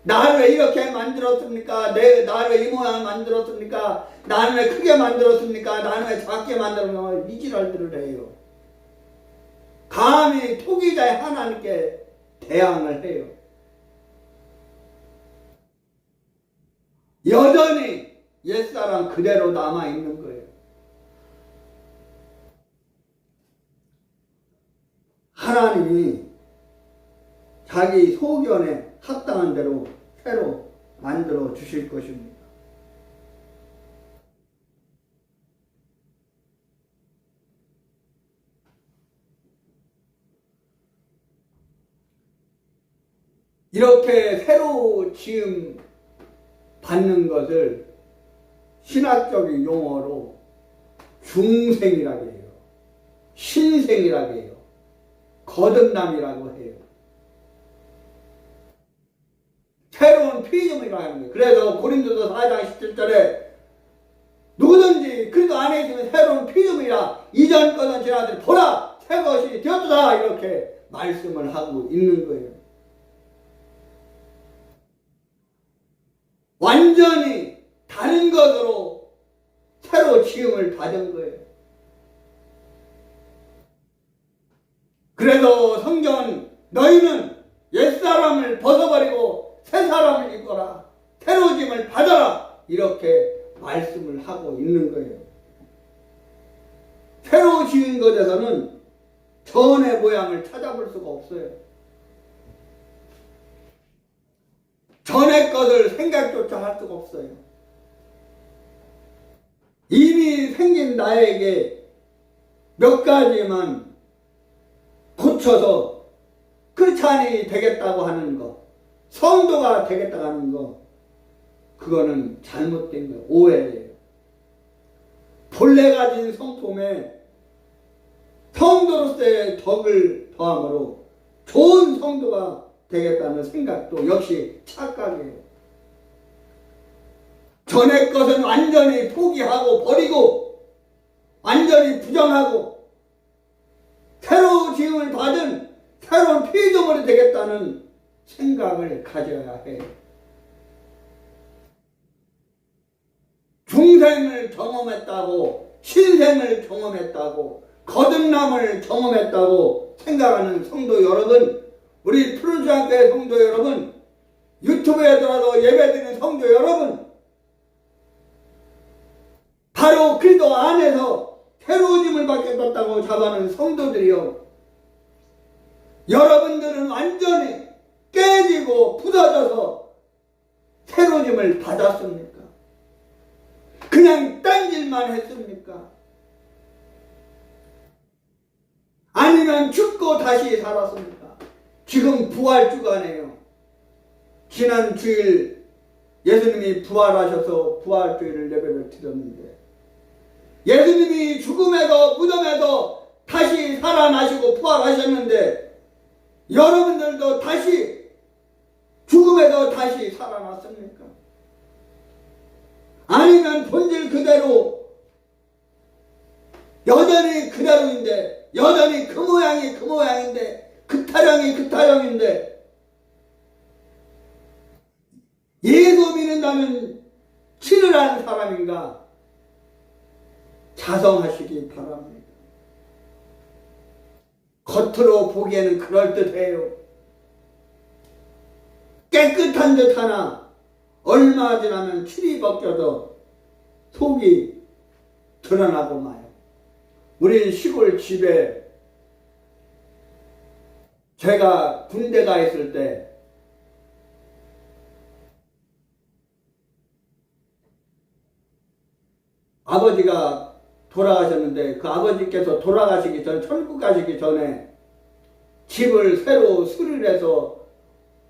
나를 왜 이렇게 만들었습니까? 나를 왜 이 모양 만들었습니까? 나는 왜 크게 만들었습니까? 나는 왜 작게 만들었습니까? 이 지랄들을 해요. 감히 토기자의 하나님께 대항을 해요. 여전히 옛사람 그대로 남아있는 거예요. 하나님이 자기 소견에 합당한 대로 새로 만들어 주실 것입니다. 이렇게 새로 지음 받는 것을 신학적인 용어로 중생이라고 해요. 신생이라고 해요. 거듭남이라고 해요. 새로운 피조물이라고 하는 거예요. 그래서 고린도서 4장 17절에 누구든지 그리스도 안에 있으면 새로운 피조물이라 이전 것은 지나들 보라 새 것이 되었다 이렇게 말씀을 하고 있는 거예요. 완전히 다른 것으로 새로 지음을 받은 거예요. 그래서 성경은 너희는 옛사람을 벗어버리고 새사람을 입거라 새로 지음을 받아라 이렇게 말씀을 하고 있는 거예요. 새로 지은 것에서는 전의 모양을 찾아볼 수가 없어요. 전의 것을 생각조차 할 수가 없어요. 이미 생긴 나에게 몇 가지만 고쳐서 크리스찬이 되겠다고 하는 거, 성도가 되겠다고 하는 거, 그거는 잘못된 거예요. 오해예요. 본래 가진 성품에 성도로서의 덕을 더함으로 좋은 성도가 되겠다는 생각도 역시 착각이에요. 전의 것은 완전히 포기하고 버리고 완전히 부정하고 새로 지음을 받은 새로운 피조물이 되겠다는 생각을 가져야 해. 중생을 경험했다고, 신생을 경험했다고, 거듭남을 경험했다고 생각하는 성도 여러분, 우리 푸른주안교회 성도 여러분, 유튜브에 들어서 예배드리는 성도 여러분, 바로 그리스도 안에서 새로운 힘을 받겠다고 잡아는 성도들이요, 여러분들은 완전히 깨지고 부서져서 새로운 힘을 받았습니까? 그냥 딴질만 했습니까? 아니면 죽고 다시 살았습니까? 지금 부활 주간이에요. 지난 주일 예수님이 부활하셔서 부활주일을 예배를 드렸는데, 예수님이 죽음에서 무덤에서 다시 살아나시고 부활하셨는데, 여러분들도 다시 죽음에서 다시 살아났습니까? 아니면 본질 그대로 여전히 그대로인데, 여전히 그 모양이 그 모양인데, 그 타령이 그 타령인데, 예수 믿는다면 치르라는 사람인가 자성하시기 바랍니다. 겉으로 보기에는 그럴듯해요. 깨끗한 듯 하나 얼마 지나면 칠이 벗겨져 속이 드러나고 마요. 우리 시골 집에 제가 군대 가 있을 때 아버지가 돌아가셨는데, 그 아버지께서 돌아가시기 전, 천국 가시기 전에 집을 새로 수리를 해서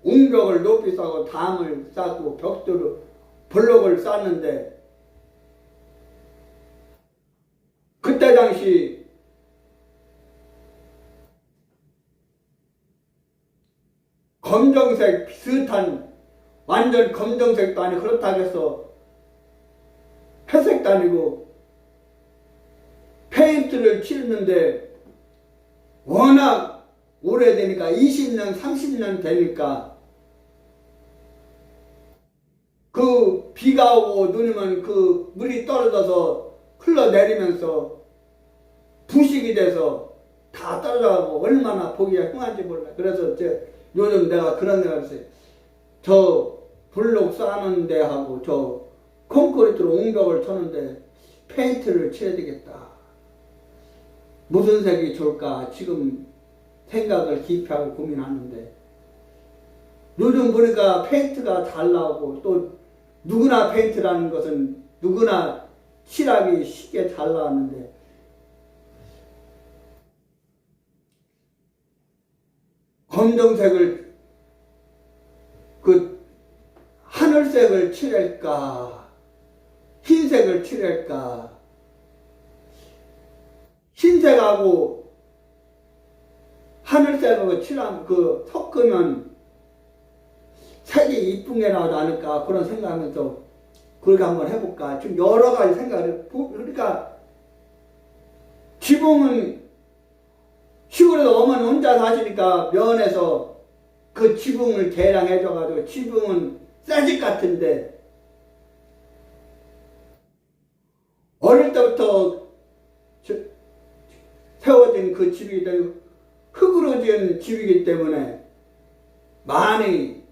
웅벽을 높이 쌓고 담을 쌓고 벽돌을 블록을 쌓는데, 그때 당시 검정색 비슷한, 완전 검정색도 아니고 그렇다고 해서 회색도 아니고 페인트를 칠했는데, 워낙 오래되니까 20년 30년 되니까 그 비가 오고 눈이면 그 물이 떨어져서 흘러내리면서 부식이 돼서 다 떨어져가고 얼마나 보기가 흉한지 몰라. 그래서 요즘 내가 그런 생각을 했어요. 저 블록 쌓는 데 하고 저 콘크리트로 옹벽을 쳐는데 페인트를 칠해야 되겠다. 무슨 색이 좋을까 지금 생각을 깊이 하고 고민하는데, 요즘 보니까 페인트가 잘 나오고, 또 누구나 페인트라는 것은 누구나 칠하기 쉽게 잘 나왔는데, 검정색을 그 하늘색을 칠할까 흰색을 칠할까, 흰색하고 하늘색하고 칠하면 그 섞으면 색이 이쁜 게 나오지 않을까, 그런 생각하면서 그렇게 한번 해볼까. 지금 여러 가지 생각을, 그러니까 지붕은 시골에서 어머니 혼자 사시니까 면에서 그 지붕을 개량해줘가지고 지붕은 새집 같은데, 어릴 때부터 세워진 그 집이 흙으로 지은 집이기 때문에 많이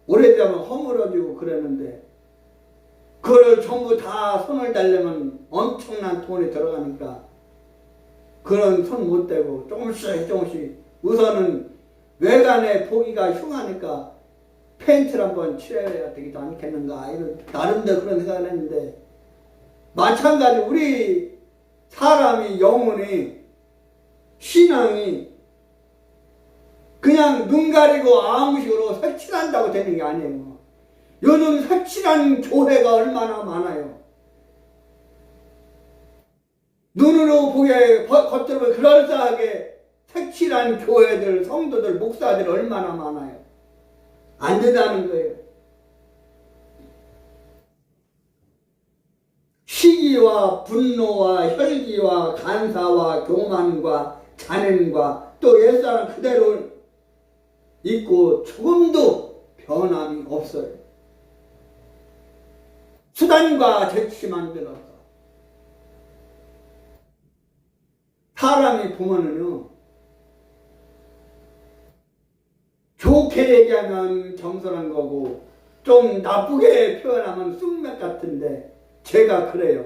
오래되면 허물어지고 그랬는데, 그걸 전부 다 손을 대려면 엄청난 돈이 들어가니까 그런 손 못 대고 조금씩 우선은 외관에 보기가 흉하니까 페인트를 한번 칠해야 되기도 않겠는가, 이런 나름대로 그런 생각을 했는데, 마찬가지 우리 사람이 영혼이, 신앙이 그냥 눈 가리고 아무 식으로 색칠한다고 되는 게 아니에요. 요즘 색칠한 교회가 얼마나 많아요. 눈으로 보기에 겉으로 그럴싸하게 색칠한 교회들, 성도들, 목사들 얼마나 많아요. 안 된다는 거예요. 시기와 분노와 혈기와 간사와 교만과 잔행과 또 옛사람 그대로 있고 조금도 변함이 없어요. 수단과 재치만 들어서 사람이 보면은요, 좋게 얘기하면 겸손한 거고 좀 나쁘게 표현하면 쑥맥 같은데 제가 그래요.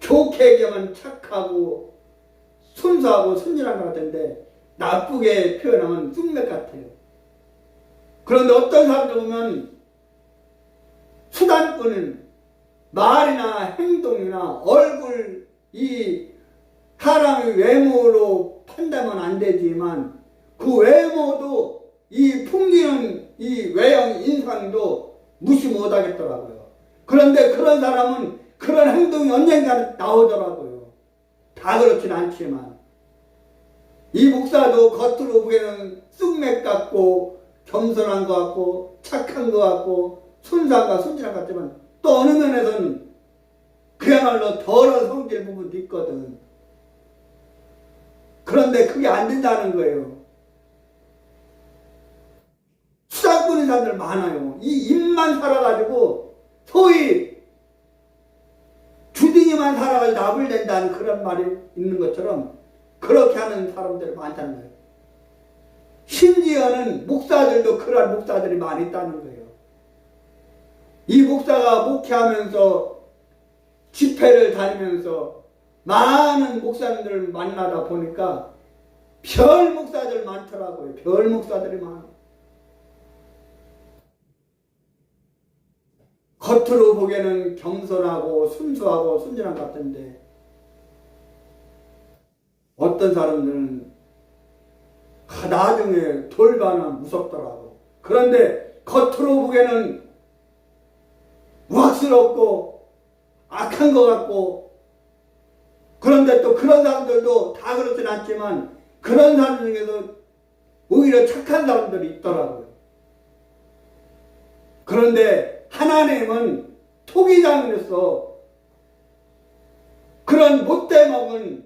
좋게 얘기하면 착하고 순수하고 순진한 것 같은데 나쁘게 표현하면 쑥맥 같아요. 그런데 어떤 사람들 보면 수단꾼은 말이나 행동이나 얼굴, 이 사람의 외모로 판단은 안 되지만 그 외모도 이 풍기는 이 외형 인상도 무시 못하겠더라고요. 그런데 그런 사람은 그런 행동이 언젠가 나오더라고요. 다 그렇진 않지만 이 목사도 겉으로 보기에는 쑥맥 같고 겸손한 것 같고 착한 것 같고 순수한가 순진한 것 같지만 또 어느 면에서는 그야말로 더러운 성질 부분도 있거든. 그런데 그게 안 된다는 거예요. 수단꾼인 사람들 많아요. 이 입만 살아가지고 소위 주둥이만 살아가지고 납을 낸다는 그런 말이 있는 것처럼 그렇게 하는 사람들이 많다는 거예요. 심지어는 목사들도 그런 목사들이 많이 있다는 거예요. 이 목사가 목회하면서 집회를 다니면서 많은 목사님들을 만나다 보니까 별 목사들 많더라고요. 별 목사들이 많아. 겉으로 보기에는 겸손하고 순수하고 순진한 것 같은데 어떤 사람들은 나중에 돌봐는 무섭더라고. 그런데 겉으로 보기에는 우악스럽고 악한 것 같고 그런데 또 그런 사람들도 다 그렇진 않지만 그런 사람 중에서 오히려 착한 사람들이 있더라고요. 그런데 하나님은 토기장으로서 그런 못돼 먹은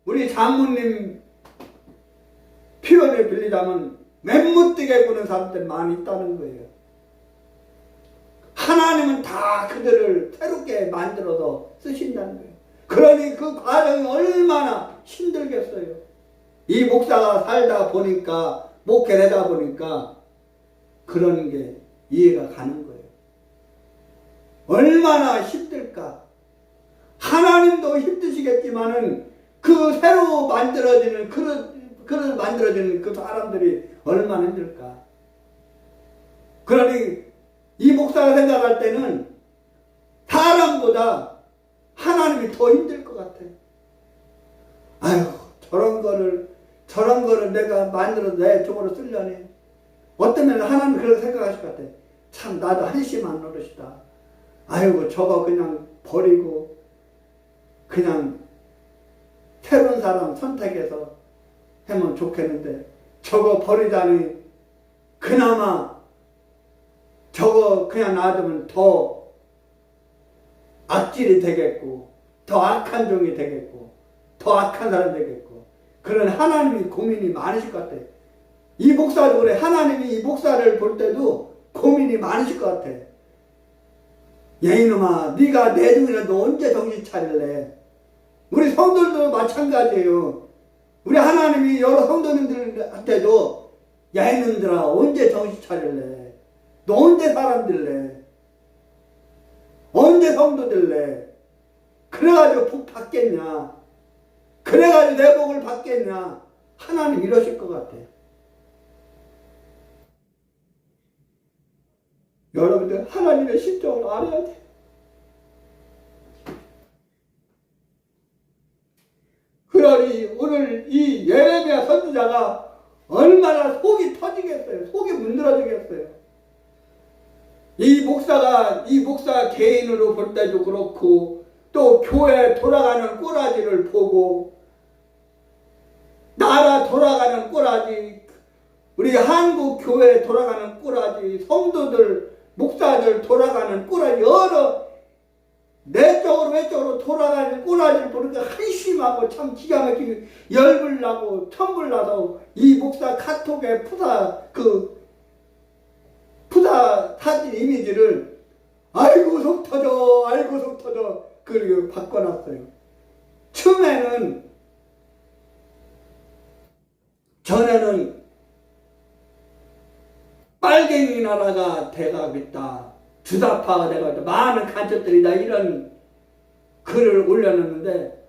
우리 장모님 표현을 빌리자면 맹무뜨게 구는 사람들이 많이 있다는 거예요. 하나님은 다 그들을 새롭게 만들어서 쓰신다는 거예요. 그러니 그 과정이 얼마나 힘들겠어요. 이 목사가 살다 보니까 목회를 하다 보니까 그런 게 이해가 가는 거예요. 얼마나 힘들까. 하나님도 힘드시겠지만은 그 새로 만들어지는 그릇 만들어지는 그 사람들이 얼마나 힘들까. 그러니 이 목사가 생각할 때는 사람보다 하나님이 더 힘들 것 같아. 아유, 저런 거를 내가 만들어서 내 쪽으로 쓰려니. 어떤 면은 하나님 그렇게 생각하실 것 같아. 참, 나도 한심한 노릇이다. 아이고, 저거 그냥 버리고, 그냥 새로운 사람 선택해서 하면 좋겠는데, 저거 버리자니, 그나마 저거 그냥 놔두면 더 악질이 되겠고, 더 악한 종이 되겠고, 더 악한 사람 되겠고, 그런 하나님이 고민이 많으실 것 같아. 이 목사도 그래. 하나님이 이 목사를 볼 때도 고민이 많으실 것 같아. 야, 이놈아, 네가 내 중이라도 언제 정신 차릴래? 우리 성도들도 마찬가지예요. 우리 하나님이 여러 성도님들한테도 야, 이놈들아, 언제 정신 차릴래? 너 언제 사람 될래? 언제 성도 될래? 그래가지고 복 받겠냐? 그래가지고 내 복을 받겠냐? 하나님 이러실 것 같아. 여러분들 하나님의 심정을 알아야 돼. 그러니 오늘 이 예레미야 선지자가 얼마나 속이 터지겠어요. 속이 문드러지겠어요. 이 목사 개인으로 볼 때도 그렇고 또 교회 돌아가는 꼬라지를 보고 나라 돌아가는 꼬라지, 우리 한국 교회 돌아가는 꼬라지, 성도들 목사들 돌아가는 꼬라지, 여러 내 쪽으로 왼쪽으로 돌아가는 꼬라지를 보니까 한심하고 참 기가 막히게 열불 나고 천불 나서 이 목사 카톡에 푸다 사진 이미지를 아이고 속 터져 아이고 속 터져 그리고 바꿔놨어요. 전에는 빨갱이 나라가 돼가겠다, 주사파가 돼가겠다, 많은 간첩들이다 이런 글을 올려놨는데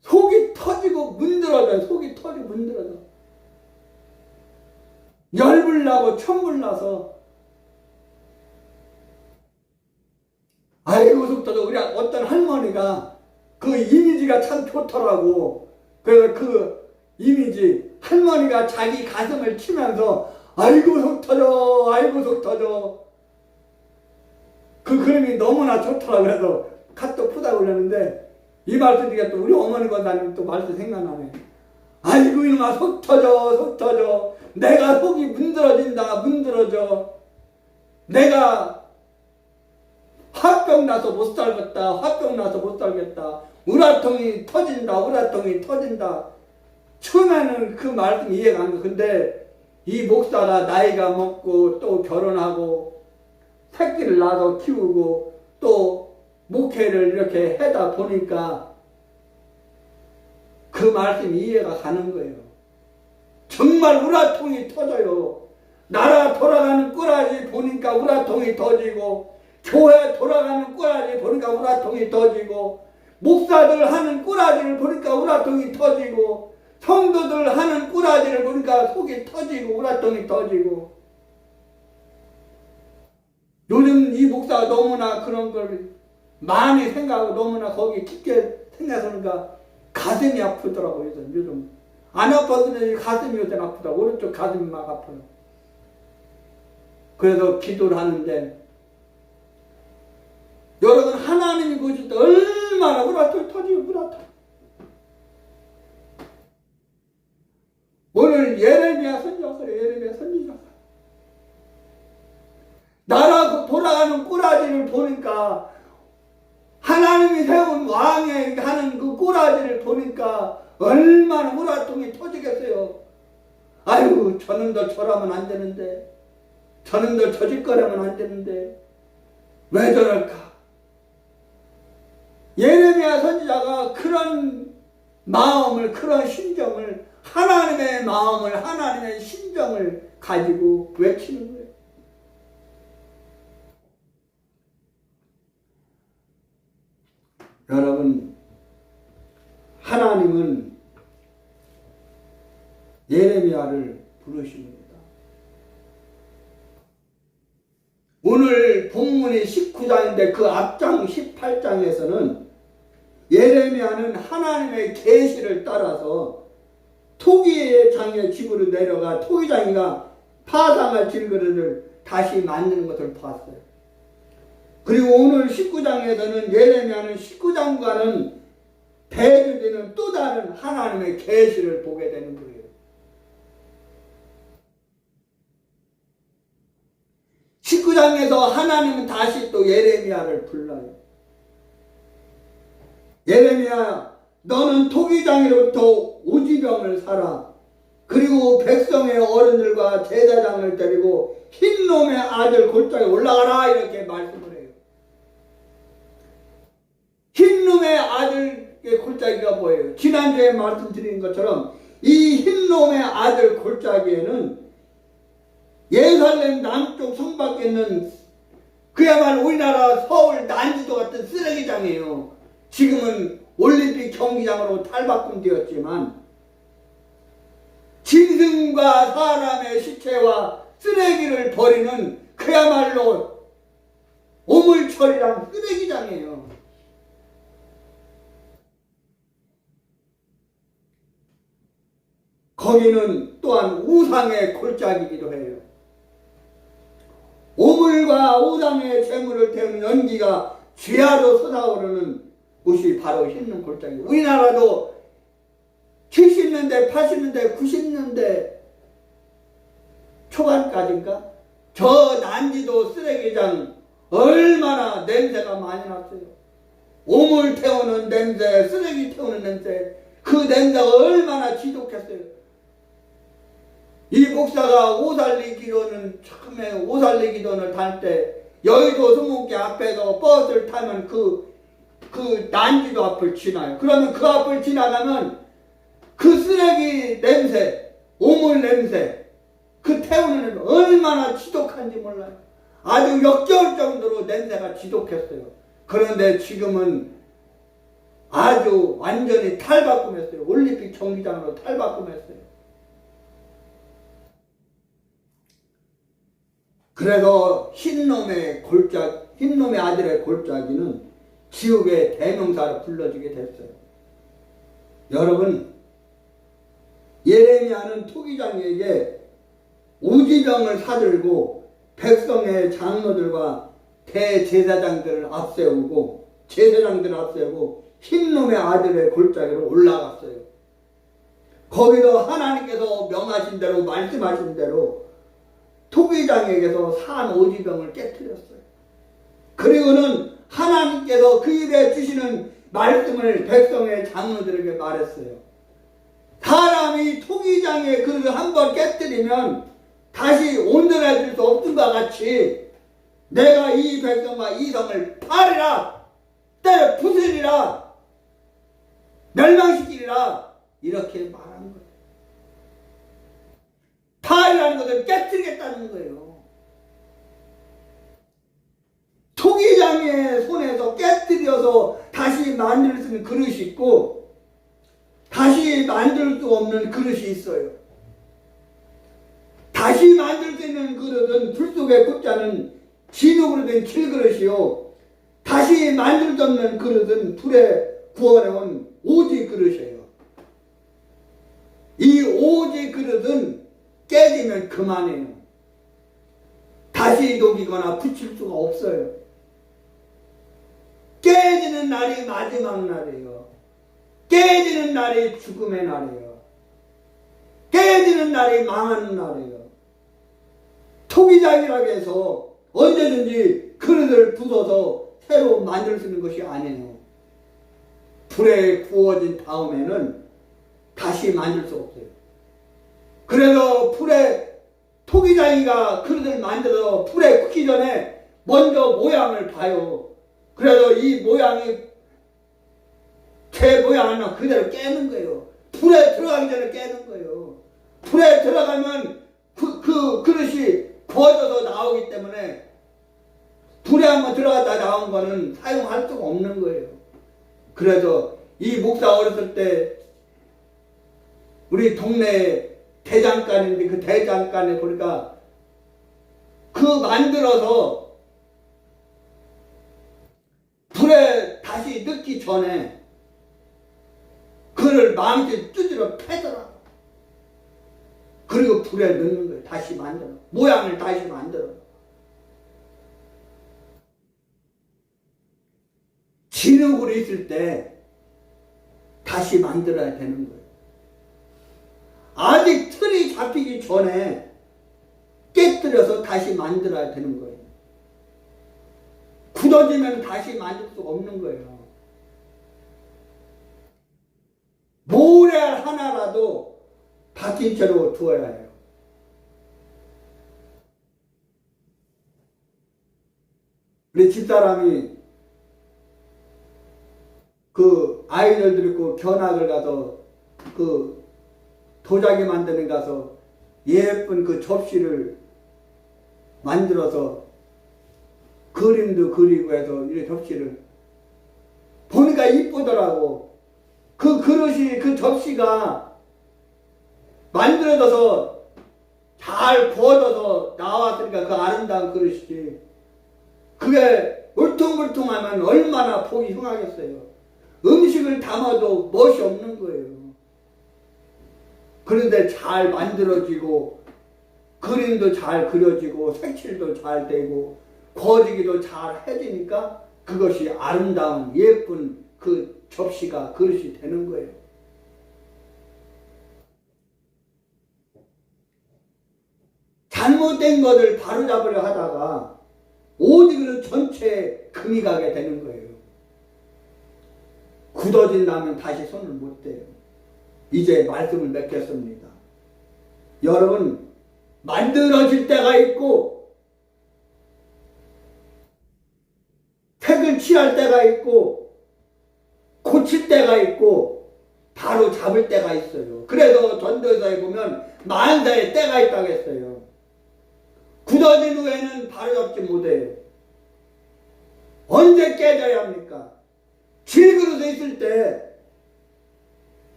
속이 터지고 문드러져요. 속이 터지고 문드러져. 열불 나고 천불 나서 아이고 속 터져. 우리 어떤 할머니가 그 이미지가 참 좋더라고. 그래서 그 이미지 할머니가 자기 가슴을 치면서 아이고 속 터져 아이고 속 터져 그 그림이 너무나 좋더라고. 그래서 카톡 푸다 올렸는데 이 말씀 드리니까 또 우리 어머니가 나는 또 말씀 생각나네. 아이고 이놈아 속 터져 속 터져. 내가 속이 문드러진다 문드러져. 내가 화병 나서 못 살겠다 화병 나서 못 살겠다. 우라통이 터진다 우라통이 터진다. 처음에는 그 말씀 이해가 안 돼. 근데 이 목사가 나이가 먹고 또 결혼하고 새끼를 낳아서 키우고 또 목회를 이렇게 하다 보니까 그 말씀이 이해가 가는 거예요. 정말 우라통이 터져요. 나라 돌아가는 꾸라지 보니까 우라통이 터지고 교회 돌아가는 꾸라지 보니까 우라통이 터지고 목사들 하는 꾸라지를 보니까 우라통이 터지고 성도들 하는 꾸라지를 보니까 속이 터지고 우라통이 터지고. 요즘 이 목사가 너무나 그런 걸 많이 생각하고 너무나 거기 깊게 생각하니까 가슴이 아프더라고요. 요즘 안 아팠는데 가슴이 요즘 아프더라고. 오른쪽 가슴이 막 아파요. 그래서 기도를 하는데 여러분 하나님이 보실 때 얼마나 우라통이 터지고 우라통. 오늘 예레미야 선지자서요. 예레미야 선지자서. 나라 돌아가는 꾸라지를 보니까 하나님이 세운 왕에 하는 그 꾸라지를 보니까 얼마나 우라통이 터지겠어요. 아유 저놈들 저라면 안 되는데 저놈들 저 짓거리면 안 되는데 왜 저럴까. 예레미야 선지자가 그런 마음을 그런 심정을 하나님의 마음을 하나님의 심정을 가지고 외치는 거예요. 여러분 하나님은 예레미야를 부르십니다. 오늘 본문이 19장인데 그 앞장 18장에서는 예레미야는 하나님의 계시를 따라서 토기장의 집으로 내려가 토기장이가 파상할 질그릇을 다시 만드는 것을 봤어요. 그리고 오늘 19장에서는 예레미야는 19장과는 배교되는 또 다른 하나님의 계시를 보게 되는 거예요. 19장에서 하나님은 다시 또 예레미야를 불러요. 예레미야 너는 토기장으로부터 오지병을 사라. 그리고 백성의 어른들과 제사장을 데리고 흰놈의 아들 골짜기에 올라가라 이렇게 말씀을 해요. 흰놈의 아들의 골짜기가 뭐예요? 지난주에 말씀드린 것처럼 이 흰놈의 아들 골짜기에는 예루살렘 남쪽 성 밖에 있는 그야말로 우리나라 서울 난지도 같은 쓰레기장이에요. 지금은 올림픽 경기장으로 탈바꿈되었지만 짐승과 사람의 시체와 쓰레기를 버리는 그야말로 오물처리랑 쓰레기장이에요. 거기는 또한 우상의 골짜기이기도 해요. 오물과 우상의 재물을 태우는 연기가 쥐하로 쏟아오르는 곳이 바로 흰놈 골짜기. 우리나라도 70년대, 80년대, 90년대 초반까지인가? 저 난지도 쓰레기장 얼마나 냄새가 많이 났어요. 오물 태우는 냄새, 쓰레기 태우는 냄새, 그 냄새가 얼마나 지독했어요. 이 목사가 오살리기도는 처음에 오살리기도를 탈 때 여의도 수목계 앞에서 버스를 타면 그 난지도 앞을 지나요. 그러면 그 앞을 지나가면 그 쓰레기 냄새, 오물 냄새, 그 태우는 냄새 얼마나 지독한지 몰라요. 아주 역겨울 정도로 냄새가 지독했어요. 그런데 지금은 아주 완전히 탈바꿈했어요. 올림픽 경기장으로 탈바꿈했어요. 그래서 흰놈의 아들의 골짜기는 지옥의 대명사로 불러지게 됐어요. 여러분, 예레미야는 토기장에게 오지병을 사들고 백성의 장로들과 대제사장들을 앞세우고 흰놈의 아들의 골짜기로 올라갔어요. 거기서 하나님께서 명하신 대로 말씀하신 대로 토기장에게서 산 오지병을 깨뜨렸어요. 그리고는 하나님께서 그 입에 주시는 말씀을 백성의 장로들에게 말했어요. 사람이 토기장의 그릇을 한번 깨뜨리면 다시 온전해 줄 수 없음과 같이 내가 이 백성과 이 성을 파리라, 때려 부수리라, 멸망시키리라, 이렇게 말한 거예요. 파리라는 것을 깨뜨리겠다는 거예요. 토기장의 손에서 깨뜨려서 다시 만들 수 있는 그릇이 있고 다시 만들 수 없는 그릇이 있어요. 다시 만들 수 있는 그릇은 불 속에 굽지 않은 진흙으로 된 질그릇이요, 다시 만들 수 없는 그릇은 불에 구워내온 오지 그릇이에요. 이 오지 그릇은 깨지면 그만해요. 다시 녹이거나 붙일 수가 없어요. 깨지는 날이 마지막 날이에요. 깨지는 날이 죽음의 날이에요. 깨지는 날이 망하는 날이에요. 토기장이라고 해서 언제든지 그릇을 부숴서 새로 만들 수 있는 것이 아니에요. 불에 구워진 다음에는 다시 만들 수 없어요. 그래서 토기장이가 그릇을 만들어서 불에 굽기 전에 먼저 모양을 봐요. 그래서 이 모양이 제 모양 하나 그대로 깨는 거예요. 불에 들어가기 전에 깨는 거예요. 불에 들어가면 그 그릇이 구워져서 나오기 때문에 불에 한번 들어갔다 나온 거는 사용할 수가 없는 거예요. 그래서 이 목사 어렸을 때 우리 동네 대장간인데 그 대장간에 보니까 그 만들어서 불에 다시 넣기 전에 그를 망치 두드려 패더라고. 그리고 불에 넣는 거예요. 다시 만들어. 모양을 다시 만들어. 진흙으로 있을 때 다시 만들어야 되는 거예요. 아직 틀이 잡히기 전에 깨뜨려서 다시 만들어야 되는 거예요. 굳어지면 다시 만들 수 없는 거예요. 모래 하나라도 박힌 채로 두어야 해요. 우리 집사람이 그 아이들 데리고 견학을 가서 그 도자기 만드는 가서 예쁜 그 접시를 만들어서 그림도 그리고 해서 이 접시를 보니까 이쁘더라고. 그 그릇이, 그 접시가 만들어져서 잘 구워져서 나왔으니까 그 아름다운 그릇이지. 그게 울퉁불퉁하면 얼마나 보기 흉하겠어요. 음식을 담아도 멋이 없는 거예요. 그런데 잘 만들어지고 그림도 잘 그려지고 색칠도 잘 되고 구워지기도 잘 해지니까 그것이 아름다운 예쁜 그 접시가 그릇이 되는 거예요. 잘못된 것을 바로잡으려 하다가 오직으로 전체에 금이 가게 되는 거예요. 굳어진다면 다시 손을 못 대요. 이제 말씀을 맺겠습니다. 여러분, 만들어질 때가 있고 택을 취할 때가 있고 고칠 때가 있고 바로 잡을 때가 있어요. 그래서 전도서에 보면 만사의 때가 있다고 했어요. 굳어진 후에는 바로 잡지 못해요. 언제 깨져야 합니까? 질그릇에 있을 때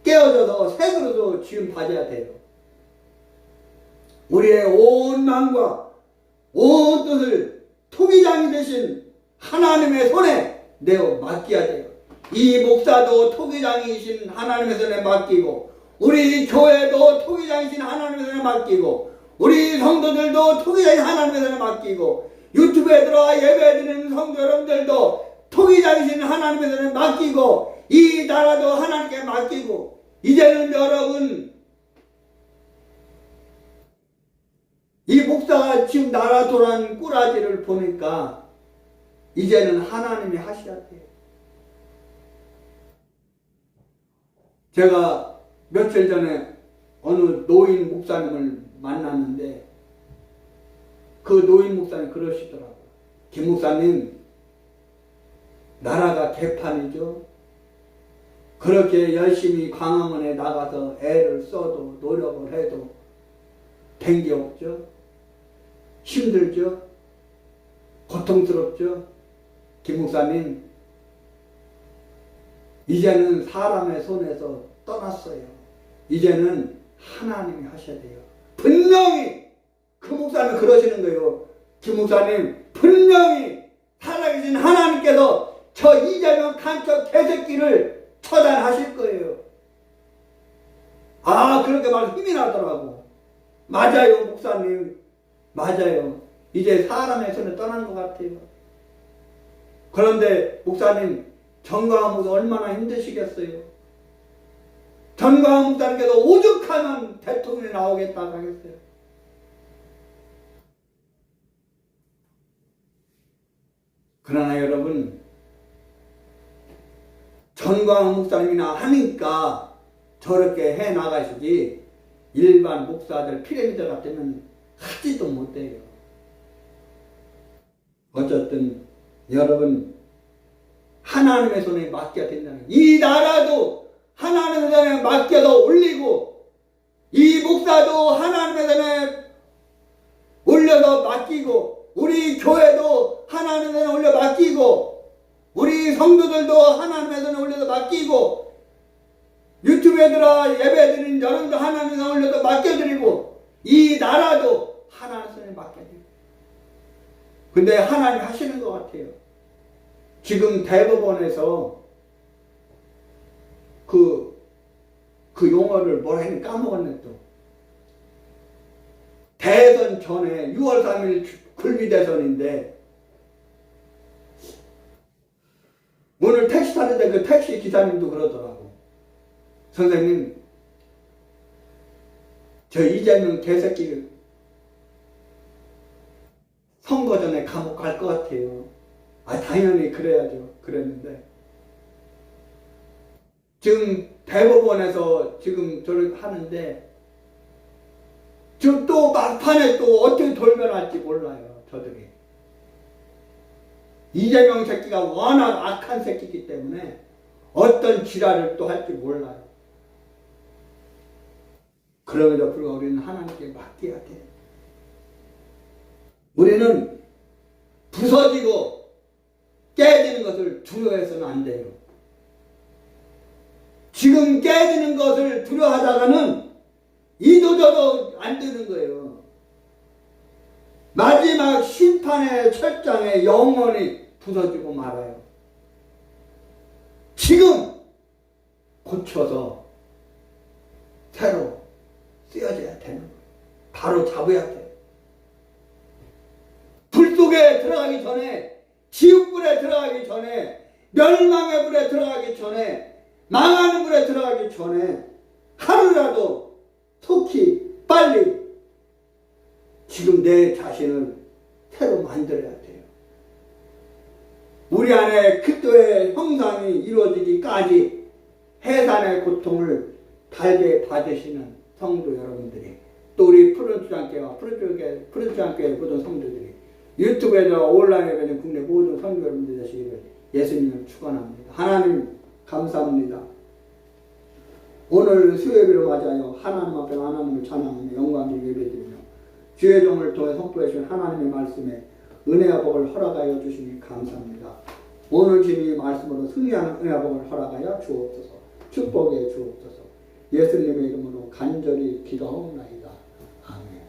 깨어져서 새 그릇으로 지금 받아야 돼요. 우리의 온 마음과 온 뜻을 토기장이 되신 하나님의 손에 내어 맡겨야 돼요. 이 목사도 토기장이신 하나님의 손에 맡기고, 우리 교회도 토기장이신 하나님의 손에 맡기고, 우리 성도들도 토기장이신 하나님의 손에 맡기고, 유튜브에 들어와 예배드리는 성도 여러분들도 토기장이신 하나님의 손에 맡기고, 이 나라도 하나님께 맡기고, 이제는 여러분, 이 목사가 지금 나라 돌아가는 꾸라지를 보니까 이제는 하나님이 하셔야 돼요. 제가 며칠 전에 어느 노인 목사님을 만났는데 그 노인 목사님 그러시더라고요. 김 목사님, 나라가 개판이죠. 그렇게 열심히 광화문에 나가서 애를 써도 노력을 해도 된 게 없죠. 힘들죠. 고통스럽죠. 김 목사님, 이제는 사람의 손에서 떠났어요. 이제는 하나님이 하셔야 돼요. 분명히 그 목사는 그러시는 거예요. 김 목사님, 분명히 살아계신 하나님께서 저 이재명 간첩 개새끼를 처단하실 거예요. 아, 그렇게 말 힘이 나더라고. 맞아요, 목사님. 맞아요. 이제 사람의 손에 떠난 것 같아요. 그런데 목사님, 정광훈 목사 얼마나 힘드시겠어요? 정광훈 목사님께서 오죽하면 대통령이 나오겠다고 하겠어요. 그러나 여러분, 정광훈 목사님이나 하니까 저렇게 해 나가시지 일반 목사들 피라미드 같으면 하지도 못해요. 어쨌든 여러분, 하나님의 손에 맡겨야 된다는, 이 나라도 하나님의 손에 맡겨서 올리고, 이 목사도 하나님의 손에 올려서 맡기고, 우리 교회도 하나님의 손에 올려 맡기고, 우리 성도들도 하나님의 손에 올려서 맡기고, 유튜브에 들어 예배드린 여러분도 하나님의 손에 올려서 맡겨드리고, 이 나라도 하나님의 손에 맡겨드리고. 근데 하나님 하시는 것 같아요. 지금 대법원에서 그 용어를 뭐라 했는지 까먹었네 또. 대선 전에 6월 3일 굴비대선인데 오늘 택시 타는데 그 택시 기사님도 그러더라고. 선생님, 저 이재명 개새끼 선거 전에 감옥 갈 것 같아요. 아, 당연히 그래야죠. 그랬는데 지금 대법원에서 지금 저를 하는데 지금 또 막판에 또 어떻게 돌변할지 몰라요. 저들이 이재명 새끼가 워낙 악한 새끼이기 때문에 어떤 지랄을 또 할지 몰라요. 그럼에도 불구하고 우리는 하나님께 맡겨야 돼요. 우리는 부서지고 깨지는 것을 두려워해서는 안 돼요. 지금 깨지는 것을 두려워하다가는 이도저도 안 되는 거예요. 마지막 심판의 철장에 영원히 부서지고 말아요. 지금 고쳐서 새로 쓰여져야 되는 거예요. 바로 잡아야 돼요. 불 속에 들어가기 전에, 지옥불에 들어가기 전에, 멸망의 불에 들어가기 전에, 망하는 불에 들어가기 전에 하루라도 속히 빨리 지금 내 자신을 새로 만들어야 돼요. 우리 안에 그리스도의 형상이 이루어지기까지 해산의 고통을 달게 받으시는 성도 여러분들이, 또 우리 프로테스탄교와 프로테스탄교의 모든 성도들이, 유튜브에서 온라인에 뵈는 국내 모든 성도 여러분들 되시기를 예수님을 축원합니다. 하나님 감사합니다. 오늘 수요일을 맞아요. 하나님 앞에 하나님을 찬양하며 영광을 예배드리며 주의 종을 통해 선포해 주신 하나님의 말씀에 은혜와 복을 허락하여 주시니 감사합니다. 오늘 주님의 말씀으로 승리하는 은혜와 복을 허락하여 주옵소서. 축복해 주옵소서. 예수님의 이름으로 간절히 기도하옵나이다. 아멘.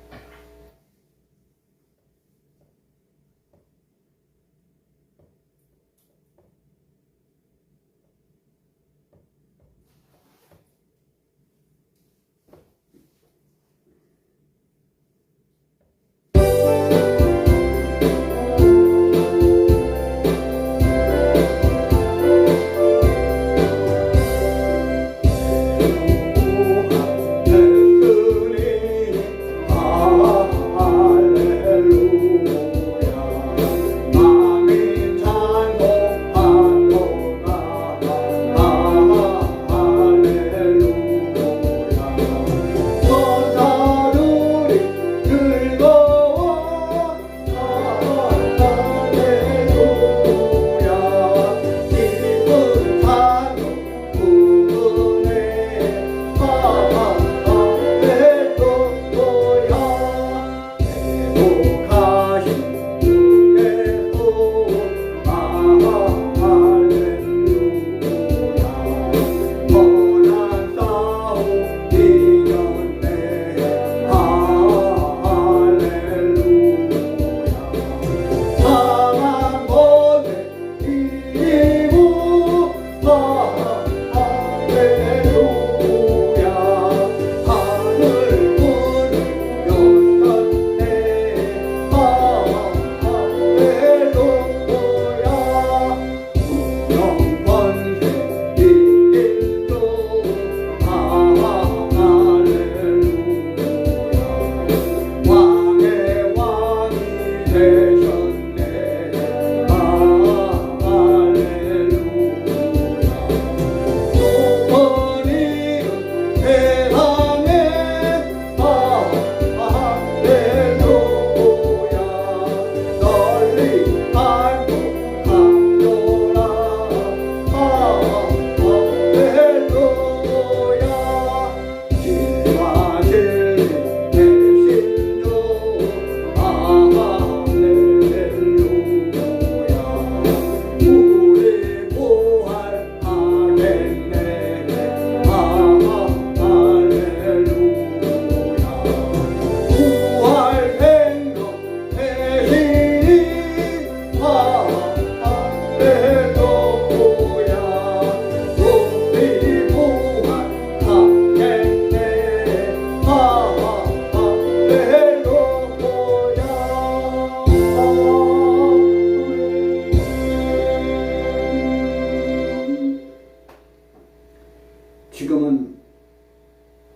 지금은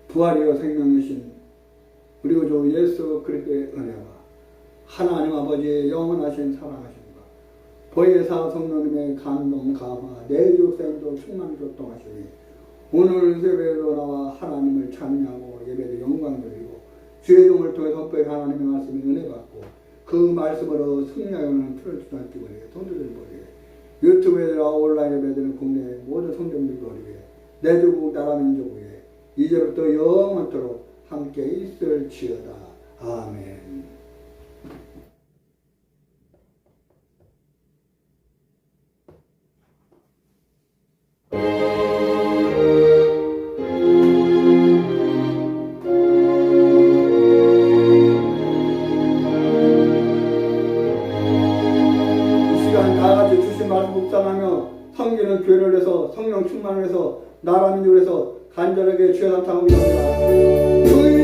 부활이요 생명이신 우리 구주 예수 그리스도의 은혜와 하나님 아버지의 영원하신 사랑하심과 보혜사 성령님의 감동 감화 내 육생도 충만 교통하시니 오늘 세배로 나와 하나님을 찬양하고 예배를 영광 드리고 주의 종을 통해 선포해 하나님의 말씀에 은혜 받고 그 말씀으로 승리하는 프로테스탄 교회의 성도들 보리에 유튜브에 온라인 예배드리는 국내 모든 성도들 보리에 내 조국 나라 민족 위에 이제부터 영원토록 함께 있을지어다. 아멘. 이 시간 다 같이 주신 말씀 묵상하며 섬기는 교회를 해서 성령 충만을 해서 나라 민족을 해서 간절하게 주여 나타나고 있습니다.